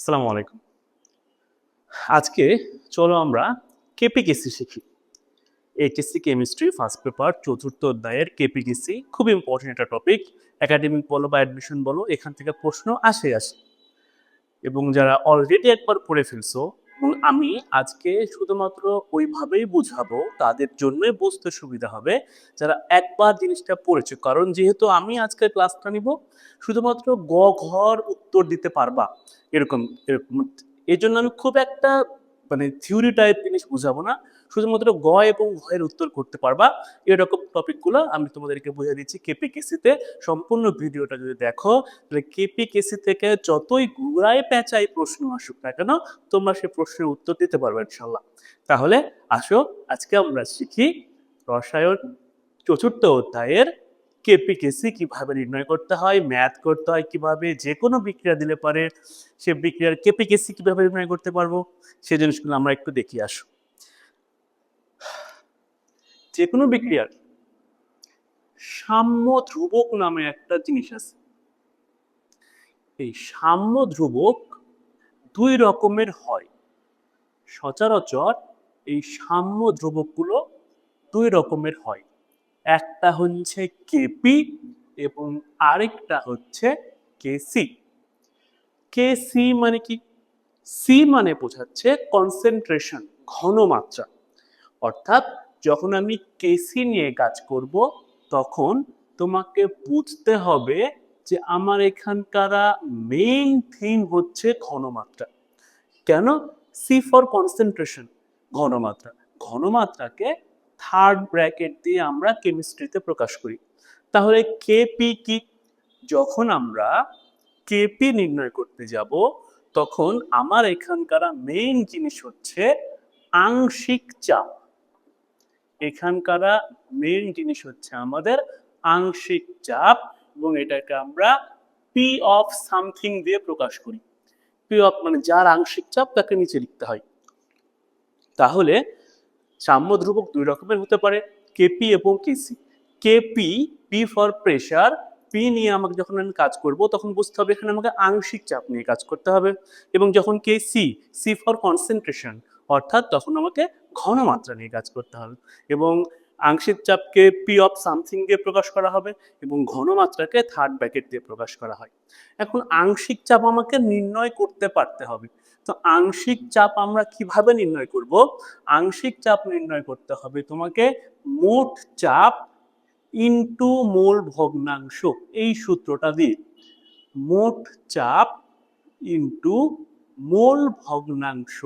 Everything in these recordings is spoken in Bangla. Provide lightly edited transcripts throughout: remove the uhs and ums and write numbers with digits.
আসসালামু আলাইকুম। আজকে চলো আমরা কেপিকেসি শিখি। এইচএসসি কেমিস্ট্রি ফার্স্ট পেপার চতুর্থ অধ্যায়ের কেপিকেসি খুব ইম্পর্টেন্ট একটা টপিক। একাডেমিক বলো বা অ্যাডমিশন বলো, এখান থেকে প্রশ্ন আসে। এবং যারা অলরেডি একবার পড়ে ফেলছো, এবং আমি আজকে শুধুমাত্র ওইভাবেই বুঝাবো, তাদের জন্যই বুঝতে সুবিধা হবে যারা একবার জিনিসটা পড়েছে। কারণ যেহেতু আমি আজকে ক্লাসটা নিব, শুধুমাত্র গ ঘর উত্তর দিতে পারবা এরকম এরকম এই জন্য আমি খুব একটা থিওরি টাইপ জিনিস বুঝাবো না, শুধুমাত্র গ এবং ঘয়ের উত্তর করতে পারবা এরকম টপিকগুলো আমি তোমাদেরকে বুঝিয়ে দিচ্ছি কেপিকেসিতে। সম্পূর্ণ ভিডিওটা যদি দেখো, তাহলে কেপিকেসি থেকে যতই ঘুরায় পেঁচাই প্রশ্ন আসুক না কেন, তোমরা সেই প্রশ্নের উত্তর দিতে পারবে ইনশাল্লাহ। তাহলে আসো, আজকে আমরা শিখি রসায়ন চতুর্থ অধ্যায়ের কেপিকেসি কিভাবে নির্ণয় করতে হয়, ম্যাথ করতে হয় কিভাবে, যে কোনো বিক্রিয়া দিলে পারে সে বিক্রিয়ার কেপিকেসি কিভাবে নির্ণয় করতে পারবো, সেই জিনিসগুলো আমরা একটু দেখি। আসো, যে কোনো বিক্রিয়ার সাম্য ধ্রুবক নামে একটা জিনিস আছে। এই সাম্য ধ্রুবক দুই রকমের হয়। সচরাচর এই সাম্য ধ্রুবকগুলো দুই রকমের হয়। একটা হচ্ছে কেপি এবং আরেকটা হচ্ছে কেসি। কেসি মানে কি? সি মানে বোঝাচ্ছে কনসেন্ট্রেশন, ঘনমাত্রা। অর্থাৎ যখন আমি কেসি নিয়ে কাজ করব, তখন তোমাকে বুঝতে হবে যে আমার এখানকার মেইন থিম হচ্ছে ঘনমাত্রা। কেন? সি ফর কনসেন্ট্রেশন, ঘনমাত্রা। ঘনমাত্রাকে থার্ড ব্র্যাকেট দিয়ে আমরা কেমিস্ট্রিতে প্রকাশ করি। তাহলে কেপি কি? যখন আমরা কেপি নির্ণয় করতে যাব, তখন আমার এখানকার মেইন জিনিস হচ্ছে আংশিক চাপ। এখানকার মেইন জিনিস হচ্ছে আমাদের আংশিক চাপ, এবং এটাকে আমরা পি অফ সামথিং দিয়ে প্রকাশ করি। পি অফ মানে যার আংশিক চাপ তাকে নিচে লিখতে হয়। তাহলে সাম্য ধ্রুবক দুই রকমের হতে পারে, কেপি এবং KC. KP, P for pressure, P নিয়ে আমাকে যখন আমি কাজ করব, তখন বুঝতে হবে এখানে আমাকে আংশিক চাপ নিয়ে কাজ করতে হবে। এবং যখন কেসি, সি ফর কনসেন্ট্রেশন, অর্থাৎ তখন আমাকে ঘনমাত্রা নিয়ে কাজ করতে হবে। এবং আংশিক চাপকে পি অফ সামথিং দিয়ে প্রকাশ করা হবে এবং ঘনমাত্রাকে থার্ড ব্র্যাকেট দিয়ে প্রকাশ করা হয়। এখন আংশিক চাপ আমাকে নির্ণয় করতে পারতে হবে। তো আংশিক চাপ আমরা কিভাবে নির্ণয় করব? আংশিক চাপ নির্ণয় করতে হবে তোমাকে মোট চাপ ইনটু মোল ভগ্নাংশ, এই সূত্রটা দিয়ে। মোট চাপ ইনটু মোল ভগ্নাংশ,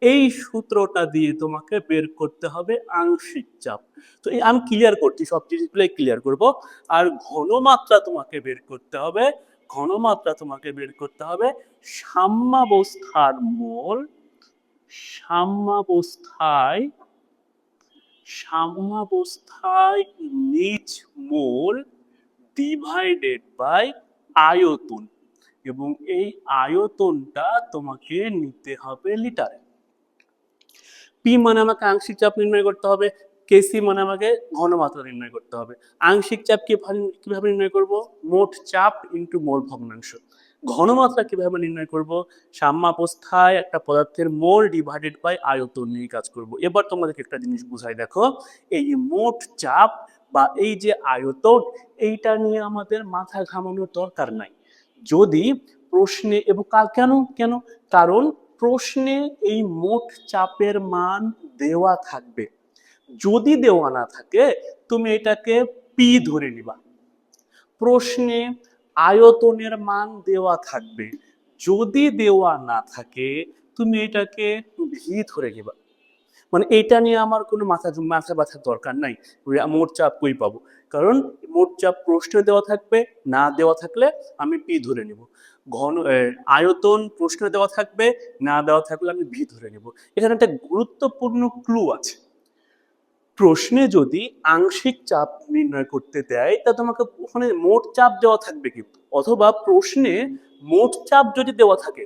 এই সূত্রটা দিয়ে তোমাকে বের করতে হবে আংশিক চাপ। তো এই আমি ক্লিয়ার করছি, সব জিনিসগুলোই ক্লিয়ার করব। আর ঘনমাত্রা তোমাকে বের করতে হবে। ঘনমাত্রা তোমাকে বের করতে হবে সাম্যাবস্থার মোল, সাম্যাবস্থায় সাম্যাবস্থায় নিজ মোল ডিভাইডেড বাই আয়তন, এবং এই আয়তনটা তোমাকে নিতে হবে লিটারে। পি মানে আমাকে আংশিক চাপ নির্ণয় করতে হবে, কেসি মানে আমাকে ঘনমাত্রা নির্ণয় করতে হবে। আংশিক চাপ কিভাবে নির্ণয় করব? মোট চাপ ইনটু মোল ভগ্নাংশ। ঘনমাত্রা কিভাবে নির্ণয় করব? সাম্যাবস্থায় একটা পদার্থের মোল ডিভাইডেড বাই আয়তন নিয়ে কাজ করব। এবার তোমাদেরকে একটা জিনিস বুঝাই দেখো, এই মোট চাপ বা এই যে আয়তন, এইটা নিয়ে আমাদের মাথা ঘামানোর দরকার নাই। যদি প্রশ্নে, এবং কেন কেন কারণ প্রশ্নে এই মোট চাপের মান দেওয়া থাকবে। যদি দেওয়া না থাকে, তুমি এটাকে পি ধরে নিবা। প্রশ্নে আয়তনের মান দেওয়া থাকবে, যদি দেওয়া না থাকে তুমি এটাকে ভি ধরে নিবা। মানে এটা নিয়ে আমার কোনো মাথা ব্যথার দরকার নাই। মোট চাপ কই পাবো? কারণ মোট চাপ প্রশ্নে দেওয়া থাকবে, না দেওয়া থাকলে আমি পি ধরে নিব। আয়তন প্রশ্নে দেওয়া থাকবে, না দেওয়া থাকলে আমি ভি ধরে নিব। এখানে একটা গুরুত্বপূর্ণ ক্লু আছে। প্রশ্নে যদি আংশিক চাপ নির্ণয় করতে দেয়, তা তোমাকে ওখানে মোট চাপ দেওয়া থাকবে কিন্তু, অথবা প্রশ্নে মোট চাপ যদি দেওয়া থাকে,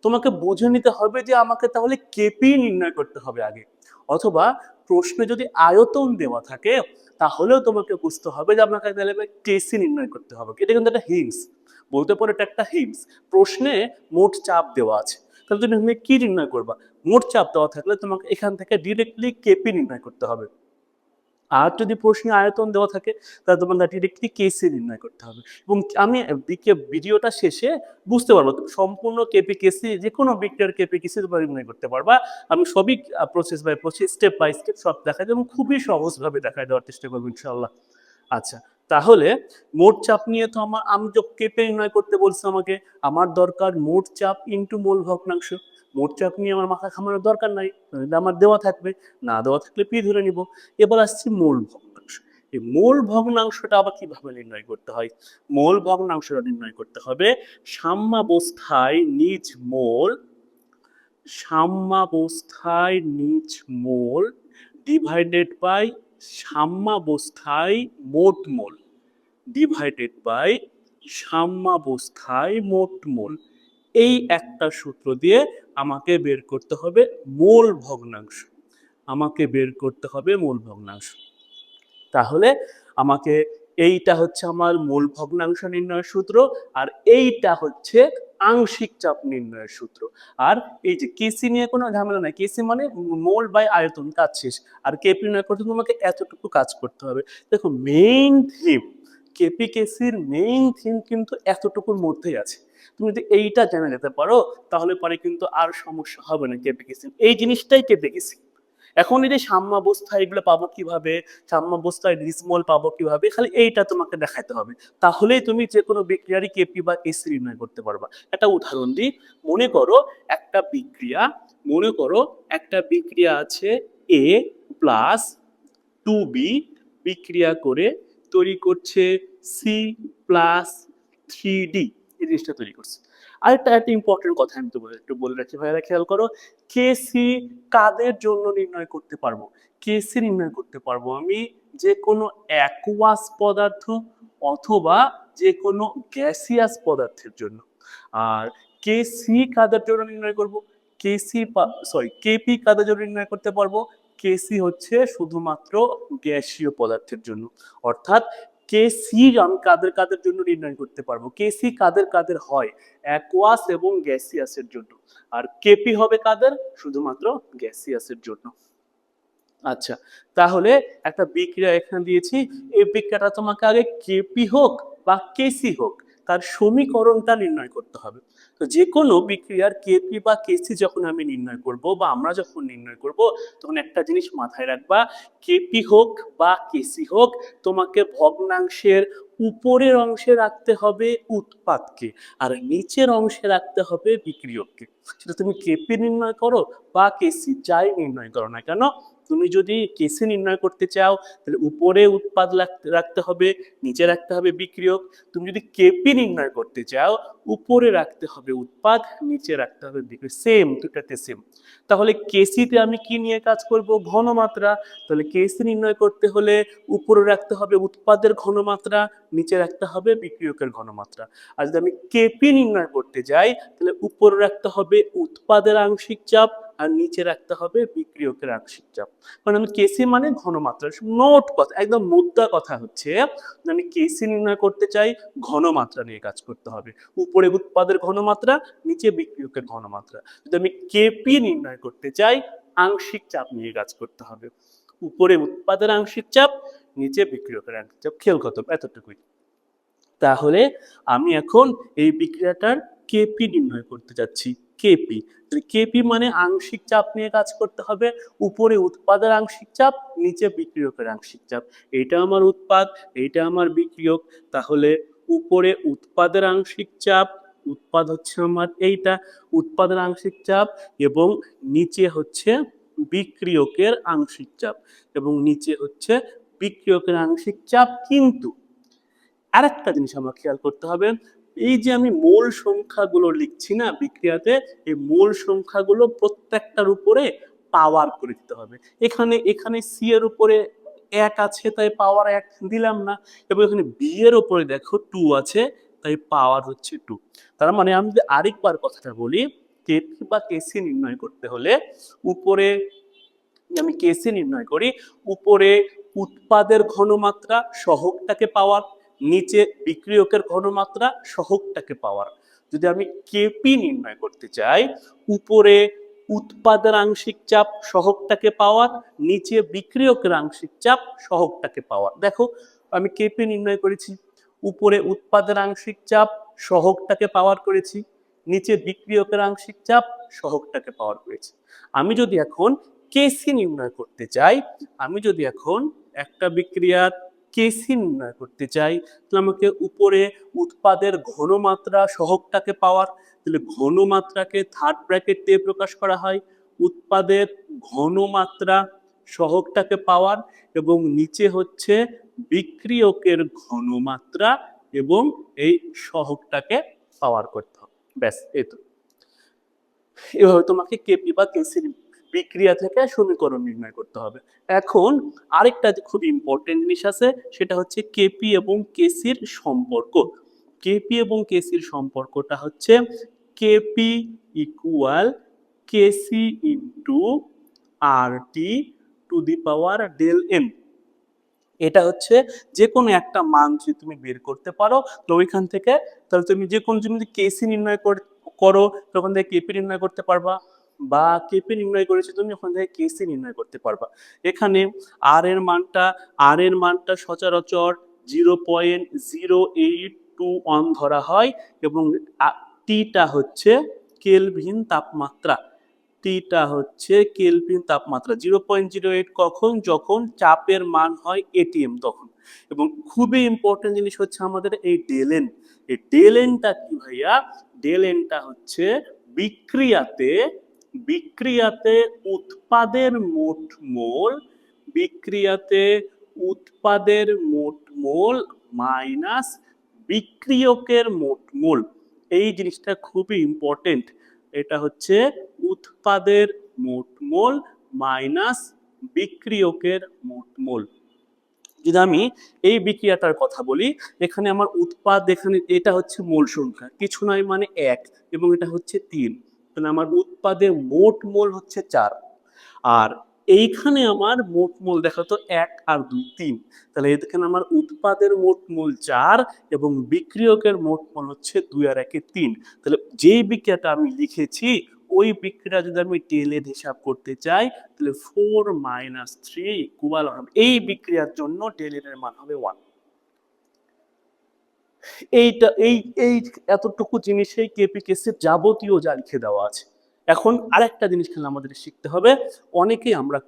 তোমাকে বুঝে নিতে হবে যে আমাকে তাহলে কেপি নির্ণয় করতে হবে আগে। অথবা প্রশ্নে যদি আয়তন দেওয়া থাকে, তাহলেও তোমাকে বুঝতে হবে যে আমাকে তাহলে কেসি নির্ণয় করতে হবে। এটা কিন্তু একটা হিন্টস। বলতে পারো এটা একটা হিমস। প্রশ্নে মোট চাপ দেওয়া আছে, তাহলে তুমি এখানে কি নির্ণয় করবা? মোট চাপ দেওয়া থাকলে তোমাকে এখান থেকে ডিরেক্টলি কেপি নির্ণয় করতে হবে। আর যদি প্রশ্নে আয়তন দেওয়া থাকে তাহলে তোমাকে ডিরেক্টলি কেসি নির্ণয় করতে হবে। এবং আমি ভিডিওটা শেষে বুঝতে পারবো তুমি সম্পূর্ণ কেপি কেসি যে কোনো বিক্রিয়ার কেপি কেসি তোমরা নির্ণয় করতে পারবা। আমি সবই process by process step by step সব দেখাই দেবো এবং খুবই সহজভাবে দেখাই দেওয়ার চেষ্টা করবো ইনশাআল্লাহ। আচ্ছা, তাহলে মোট চাপ নিয়ে তো আমি তো কেপি নির্ণয় করতে বলছি আমাকে, আমার দরকার মোট চাপ ইন্টু মোল ভগ্নাংশ। মোট চাপ নিয়ে আমার মাথা ঘামানোর দরকার নাই, আমার দেওয়া থাকবে, না দেওয়া থাকলে পি ধরে নিব। এবার আসছি মোল ভগ্নাংশ। এই মোল ভগ্নাংশটা আবার কিভাবে নির্ণয় করতে হয়? মোল ভগ্নাংশটা নির্ণয় করতে হবে সাম্যাবস্থায় নিজ মোল, সাম্যাবস্থায় নিজ মোল ডিভাইডেড বাই সাম্যাবস্থায় মোট মোল ডিভাইডেড বাই সাম্যাবস্থায় মোট মোল। এই একটা সূত্র দিয়ে আমাকে বের করতে হবে মোল ভগ্নাংশ, আমাকে বের করতে হবে মোল ভগ্নাংশ। তাহলে আমাকে এইটা হচ্ছে আমার মোল ভগ্নাংশ নির্ণয়ের সূত্র, আর এইটা হচ্ছে আংশিক চাপ নির্ণয়ের সূত্র। আর এই যে কেসি নিয়ে কোনো ঝামেলা নাই, কেসি মানে মোল বাই আয়তন, কাজ শেষ। আর কেপি নির্ণয় করতে তোমাকে এতটুকু কাজ করতে হবে। দেখো মেইন থিম, কেপি কেসির মেইন থিম কিন্তু এতটুকুর মধ্যেই আছে। তুমি যদি এইটা জেনে যেতে পারো তাহলে পরে কিন্তু আর সমস্যা হবে না কেপি কেসি, এই জিনিসটাই কেপি কেসি। এখন এই যে সাম্যাবস্থা এগুলো পাবো কিভাবে, সাম্যাবস্থায় নিজমল পাবো কিভাবে, খালি এইটা তোমাকে দেখাতে হবে, তাহলেই তুমি যে কোনো বিক্রিয়ারই কেপি বা কেসি নির্ণয় করতে পারবা। একটা উদাহরণ দিই, মনে করো একটা বিক্রিয়া, মনে করো একটা বিক্রিয়া আছে এ প্লাস 2b বিক্রিয়া করে তৈরি করছে সি প্লাস 3d, এই জিনিসটা তৈরি করছে। আরেকটা একটা ইম্পর্টেন্ট কথা আমি তো একটু বলে রাখি ভাইরা, খেয়াল করো, কেসি কাদের জন্য নির্ণয় করতে পারবো? কেসি নির্ণয় করতে পারবো আমি যে কোনো অ্যাকুয়াস পদার্থ অথবা যে কোনো গ্যাসিয়াস পদার্থের জন্য। আর কেসি কাদের জন্য নির্ণয় করব? কেপি কাদের জন্য নির্ণয় করতে পারবো? কেসি হচ্ছে শুধুমাত্র গ্যাসীয় পদার্থের জন্য। অর্থাৎ কেসি আমি কাদের কাদের জন্য নির্ণয় করতে পারবো? কেসি কাদের কাদের হয়? অ্যাকুয়াস এবং গ্যাসিয়াসের জন্য। আর কেপি হবে কাদের? শুধুমাত্র গ্যাসিয়াসের জন্য। আচ্ছা, তাহলে একটা বিক্রিয়া এখানে দিয়েছি, এই বিক্রিয়াটা তোমাকে আগে কেপি হোক বা কেসি হোক তার সমীকরণটা নির্ণয় করতে হবে। তো যে কোনো বিক্রিয়ার কেপি বা কেসি যখন আমি নির্ণয় করব বা আমরা যখন নির্ণয় করব তখন একটা জিনিস মাথায় রাখবা, কেপি হোক বা কেসি হোক তোমাকে ভগ্নাংশের উপরের অংশে রাখতে হবে উৎপাদকে আর নিচের অংশে রাখতে হবে বিক্রিয়ককে। সেটা তুমি কেপি নির্ণয় করো বা কেসি যাই নির্ণয় করো না কেন, তুমি যদি কেসি নির্ণয় করতে চাও তাহলে উপরে উৎপাদ রাখতে হবে, নিচে রাখতে হবে বিক্রিয়ক। তুমি যদি কেপি নির্ণয় করতে চাও উপরে রাখতে হবে উৎপাদ, নিচে রাখতে হবে বিক্রিয়ক, সেম, দুটাতে সেম। তাহলে কেসিতে আমি কি নিয়ে কাজ করব? ঘনমাত্রা। তাহলে কেসি নির্ণয় করতে হলে উপরে রাখতে হবে উৎপাদের ঘনমাত্রা, নিচে রাখতে হবে বিক্রিয়কের ঘনমাত্রা। আর যদি আমি কেপি নির্ণয় করতে যাই তাহলে উপরে রাখতে হবে উৎপাদের আংশিক চাপ আর নিচে রাখতে হবে বিক্রিয়কের আংশিক চাপ। কারণ আমি কেসি মানে ঘনমাত্রা, নোট কথা, একদম মুদ্রা কথা হচ্ছে আমি কেসি নির্ণয় করতে চাই ঘনমাত্রা নিয়ে কাজ করতে হবে, উপরে উৎপাদের ঘনমাত্রা, নিচে বিক্রিয়কের ঘনমাত্রা। যদি আমি কেপি নির্ণয় করতে চাই আংশিক চাপ নিয়ে কাজ করতে হবে, উপরে উৎপাদের আংশিক চাপ, নিচে বিক্রিয়কের আংশিক চাপ। খেয়াল করতে হবে এতটুকুই। তাহলে আমি এখন এই বিক্রিয়াটার কেপি নির্ণয় করতে যাচ্ছি। কেপি, কেপি মানে আংশিক চাপ নিয়ে কাজ করতে হবে, উপরে উৎপাদের আংশিক চাপ, নিচে বিক্রিয়কের আংশিক চাপ। এইটা আমার উৎপাদ, এইটা আমার বিক্রিয়ক। তাহলে উপরে উৎপাদের আংশিক চাপ, উৎপাদ হচ্ছে আমার এইটা উৎপাদের আংশিক চাপ, এবং নিচে হচ্ছে বিক্রিয়কের আংশিক চাপ, এবং নিচে হচ্ছে বিক্রিয়কের আংশিক চাপ। কিন্তু আরেকটা জিনিস আমার খেয়াল করতে হবে, এই যে আমি মোল সংখ্যাগুলো লিখছি না বিক্রিয়াতে, এই মোল সংখ্যাগুলো প্রত্যেকটার উপরে পাওয়ার করে দিতে হবে। এখানে এখানে সি এর উপরে 1 আছে তাই পাওয়ার 1 দিলাম না, এবং এখানে বি এর উপরে দেখো 2 আছে তাই পাওয়ার হচ্ছে 2। তার মানে আমি যদি আরেকবার কথাটা বলি, কেপি বা কেসি নির্ণয় করতে হলে উপরে আমি কেসি নির্ণয় করি, উপরে উৎপাদের ঘনমাত্রা সহগটাকে পাওয়ার, নিচে বিক্রিয়কের ঘনমাত্রা সহগটাকে পাওয়ার। যদি আমি কেপি নির্ণয় করতে চাই, উপরে উৎপাদের আংশিক চাপ সহগটাকে পাওয়ার, নিচে বিক্রিয়কের আংশিক চাপ সহগটাকে পাওয়ার। দেখো আমি কেপি নির্ণয় করেছি, উপরে উৎপাদের আংশিক চাপ সহগটাকে পাওয়ার করেছি, নিচে বিক্রিয়কের আংশিক চাপ সহগটাকে পাওয়ার করেছি। আমি যদি এখন কেসি নির্ণয় করতে চাই, আমি যদি এখন একটা বিক্রিয়ার কেসি নির্ণয় করতে চাই, তাহলে আমাকে উপরে উৎপাদের ঘনমাত্রা সহগটাকে পাওয়ার, তাহলে ঘনমাত্রাকে থার্ড ব্র্যাকেট দিয়ে প্রকাশ করা হয়, উৎপাদের ঘনমাত্রা সহগটাকে পাওয়ার, এবং নিচে হচ্ছে বিক্রিয়কের ঘনমাত্রা এবং এই সহগটাকে পাওয়ার করতে হবে। ব্যাস এই তো। এভাবে তোমাকে কেপি বা কেসির বিক্রিয়া থেকে সমীকরণ নির্ণয় করতে হবে। এখন আরেকটা খুব ইম্পর্টেন্ট জিনিস আছে, সেটা হচ্ছে কেপি এবং কেসির সম্পর্ক। কেপি এবং কেসির সম্পর্কটা হচ্ছে KP equal KC into R T to the power del M. এটা হচ্ছে যে কোনো একটা মান যদি তুমি বের করতে পারো, তো ওইখান থেকে তাহলে তুমি যে কোনো যদি কেসি নির্ণয় করো তখন থেকে কেপি নির্ণয় করতে পারবা, বা কেপি নির্ণয় করেছি তুমি ওখান থেকে কেসি নির্ণয় করতে পারবা। এখানে আর এর মানটা সচরাচর 0.0821 ধরা হয়, এবং টিটা হচ্ছে কেলভিন তাপমাত্রা। টিটা হচ্ছে কেলভিন তাপমাত্রা। 0.08 কখন? যখন চাপের মান হয় এটিএম তখন। এবং খুবই ইম্পর্টেন্ট জিনিস হচ্ছে আমাদের এই ডেলেন। এই ডেলেনটা কি ভাইয়া? ডেলেনটা হচ্ছে বিক্রিয়াতে উৎপাদের মোট মোল মাইনাস বিক্রিয়কের মোট মোল। এই জিনিসটা খুবই ইম্পর্টেন্ট। এটা হচ্ছে উৎপাদের মোট মোল মাইনাস বিক্রিয়কের মোট মোল। যদি আমি এই বিক্রিয়াটার কথা বলি, এখানে আমার উৎপাদ, এখানে এটা হচ্ছে মোল সংখ্যা, কিছু নয় মানে 1, এবং এটা হচ্ছে 3, তাহলে আমার উৎপাদের মোট মোল হচ্ছে 4। আর এইখানে আমার মোট মোল দেখো তো 1 আর 2 3, তাহলে এখানে আমার উৎপাদের মোট মোল 4 এবং বিক্রিয়কের মোট মোল হচ্ছে 2 আর 1 3। তাহলে যেই বিক্রিয়াটা আমি লিখেছি ওই বিক্রিয়া যদি আমি ডেলের হিসাব করতে চাই, তাহলে 4 - 3 ইকুয়াল হবে, এই বিক্রিয়ার জন্য ডেলের মান হবে 1। এইটা এই এই এতটুকু জিনিসেই কেপি কেসির যাবতীয় যা লিখে দেওয়া আছে। এখন আরেকটা জিনিস খেলে আমাদের শিখতে হবে। অনেকেই আমরা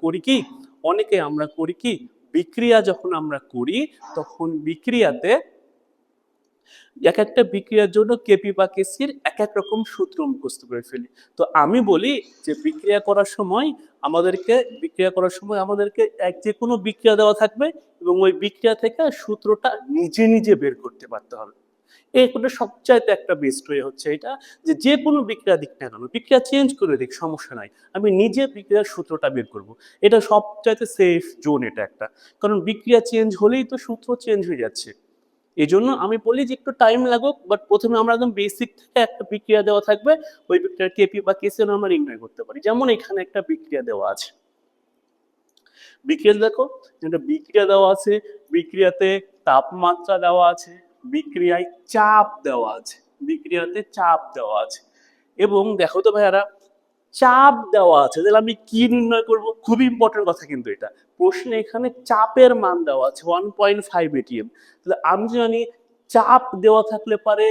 করি কি বিক্রিয়া যখন আমরা করি তখন বিক্রিয়াতে এক একটা বিক্রিয়ার জন্য কেপি বা কেসির এক এক রকম সূত্র মুখস্থ করে ফেলি। তো আমি বলি যে বিক্রিয়া করার সময় আমাদেরকে যে কোনো বিক্রিয়া দেওয়া থাকবে এবং ওই বিক্রিয়া থেকে সূত্রটা নিজে নিজে বের করতে পারতে হবে। এগুলো সবচাইতে একটা বেস্ট ওয়ে হচ্ছে এটা, যে কোনো বিক্রিয়া দিক না কেন, বিক্রিয়া চেঞ্জ করে দিক সমস্যা নাই, আমি নিজে বিক্রিয়ার সূত্রটা বের করব। এটা সবচাইতে সেফ জোন এটা একটা, কারণ বিক্রিয়া চেঞ্জ হলেই তো সূত্র চেঞ্জ হয়ে যাচ্ছে। এই জন্য আমি বলি যে একটু টাইম লাগুক, বাট প্রথমে আমরা একদম বেসিক থেকে একটা বিক্রিয়া দেওয়া থাকবে, ওই বিক্রিয়ার কেপি বা কেসি আমরা নির্ণয় করতে পারি। যেমন এখানে একটা বিক্রিয়া দেওয়া আছে, বিক্রিয়া দেখো একটা বিক্রিয়া দেওয়া আছে, বিক্রিয়াতে তাপমাত্রা দেওয়া আছে, বিক্রিয়ায় চাপ দেওয়া আছে, এবং দেখো তো ভাইয়ারা চাপ দেওয়া আছে, তাহলে আমি কি নির্ণয় করব? খুবই ইম্পর্টেন্ট কথা কিন্তু এটা প্রশ্নে, এখানে চাপের মান দেওয়া আছে 1.5 ATM। তাহলে আমি জানি চাপ দেওয়া থাকলে পারে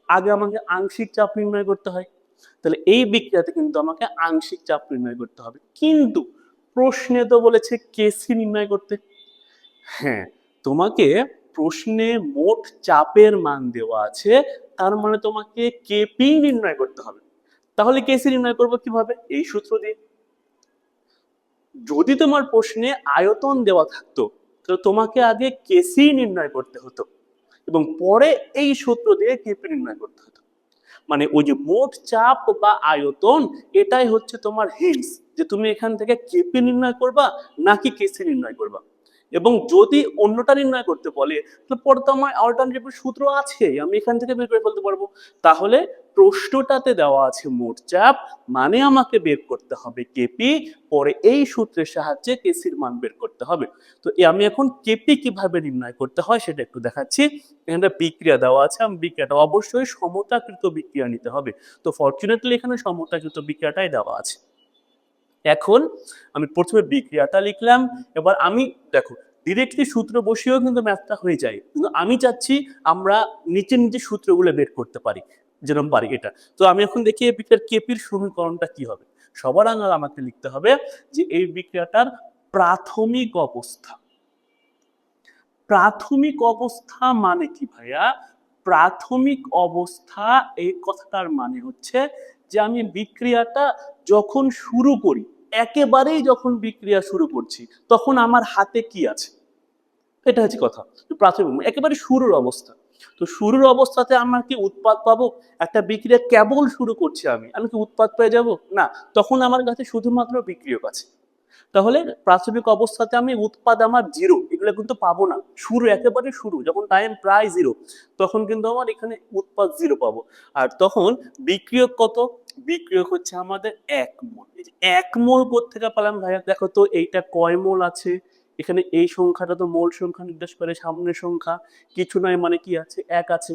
আগে আমাকে আংশিক চাপ নির্ণয় করতে হয়, তাহলে এই বিক্রিয়াতে কিন্তু আমাকে আংশিক চাপ নির্ণয় করতে হবে। কিন্তু প্রশ্নে তো বলেছে কেসি নির্ণয় করতে। হ্যাঁ, তোমাকে প্রশ্নে মোট চাপের মান দেওয়া আছে, তার মানে তোমাকে কেপি নির্ণয় করতে হবে। তাহলে কেসি নির্ণয় করবো কিভাবে? এই সূত্র দিয়ে। যদি তোমার প্রশ্নে আয়তন দেওয়া থাকতো তাহলে তোমাকে আগে কেসি নির্ণয় করতে হতো এবং পরে এই সূত্র দিয়ে কেপি নির্ণয় করতে হতো। মানে ওই যে মোট চাপ বা আয়তন, এটাই হচ্ছে তোমার হিন্টস যে তুমি এখান থেকে কেপি নির্ণয় করবা নাকি কেসি নির্ণয় করবা। এবং যদি অন্যটা নির্ণয় করতে বলে তাহলে পরে তো আমার অল্টারনেটিভ সূত্র আছে, আমি এখান থেকে বের করে ফেলতে পারবো। তাহলে প্রশ্নটাতে দেওয়া আছে মোট চাপ, মানে আমাকে বের করতে হবে কেপি, পরে এই সূত্রের সাহায্যে কেসির মান বের করতে হবে। তো আমি এখন কেপি কিভাবে নির্ণয় করতে হয় সেটা একটু দেখাচ্ছি। এখানে বিক্রিয়া দেওয়া আছে, আমি বিক্রিয়াটা অবশ্যই সমতাকৃত বিক্রিয়া নিতে হবে। তো ফরচুনেটলি এখানে সমতাকৃত বিক্রিয়াটাই দেওয়া আছে। এখন আমি প্রথমে বিক্রিয়াটা লিখলাম। এবার আমি দেখো ডিরেক্টলি সূত্র বসিয়েও কিন্তু ম্যাথটা হয়ে যায়, কিন্তু আমি চাচ্ছি আমরা নিচে নিচে সূত্রগুলো বের করতে পারি, যেরকম পারি এটা। তো আমি এখন দেখি এই বিক্রিয়ার কেপির সমীকরণটা কি হবে। সবার আগে আমাকে লিখতে হবে যে এই বিক্রিয়াটার প্রাথমিক অবস্থা। প্রাথমিক অবস্থা মানে কি ভাইয়া? প্রাথমিক অবস্থা এই কথাটার মানে হচ্ছে যে আমি বিক্রিয়াটা যখন শুরু করি, একেবারেই যখন বিক্রিয়া শুরু করছি, তখন আমার হাতে কি আছে, এটা হচ্ছে কথা। প্রাথমিক একেবারে শুরুর অবস্থা। তো শুরুর অবস্থাতে আমরা কি উৎপাদ পাবো? একটা বিক্রিয়া কেবল শুরু করছি, আমি কি উৎপাদ পেয়ে যাব? না, তখন আমার কাছে শুধুমাত্র বিক্রিয়ক আছে। তাহলে প্রাথমিক অবস্থাতে আমি উৎপাদ আমার জিরো, এগুলো কিন্তু পাবো না। শুরু একেবারে শুরু, যখন টাইম প্রায় জিরো, তখন কিন্তু আমার এখানে উৎপাদ জিরো পাবো। আর তখন বিক্রিয়ক কত? বিক্রিয়ক হচ্ছে আমাদের 1 মোল। এই যে 1 মোল কোত্থেকে পেলাম ভাইয়া? দেখো তো এইটা কয় মোল আছে, এখানে এই সংখ্যাটা তো মোল সংখ্যা নির্দেশ করে, সামনের সংখ্যা কিছু নয়, মানে কি আছে? 1 আছে।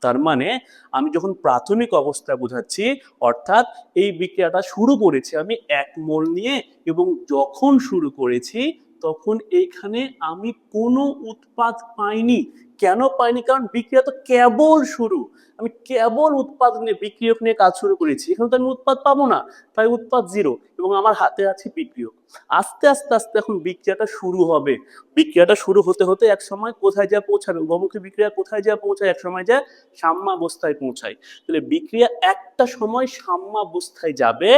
তার মানে আমি যখন প্রাথমিক অবস্থা বোঝাচ্ছি, অর্থাৎ এই বিক্রিয়াটা শুরু করেছি আমি 1 মোল নিয়ে, এবং যখন শুরু করেছি তখন এইখানে আমি কোনো উৎপাদ পাইনি। কেন পাইনি? কারণ বিক্রিয়া তো কেবল শুরু, আমি কেবল উৎপাদ নিয়ে বিক্রিয়ক নিয়ে কাজ শুরু করেছি, এখানে তো আমি উৎপাদ পাবো না, তাই উৎপাদ জিরো, এবং আমার হাতে আছে বিক্রিয়ক। আস্তে আস্তে আস্তে এখন বিক্রিয়াটা শুরু হবে। বিক্রিয়াটা শুরু হতে হতে এক সময় কোথায় যা পৌঁছাবে, উভমুখী বিক্রিয়া কোথায় যা পৌঁছায়, এক সময় যা সাম্যাবস্থায় পৌঁছায়। তাহলে বিক্রিয়া একটা সময় সাম্যাবস্থায় যাবে।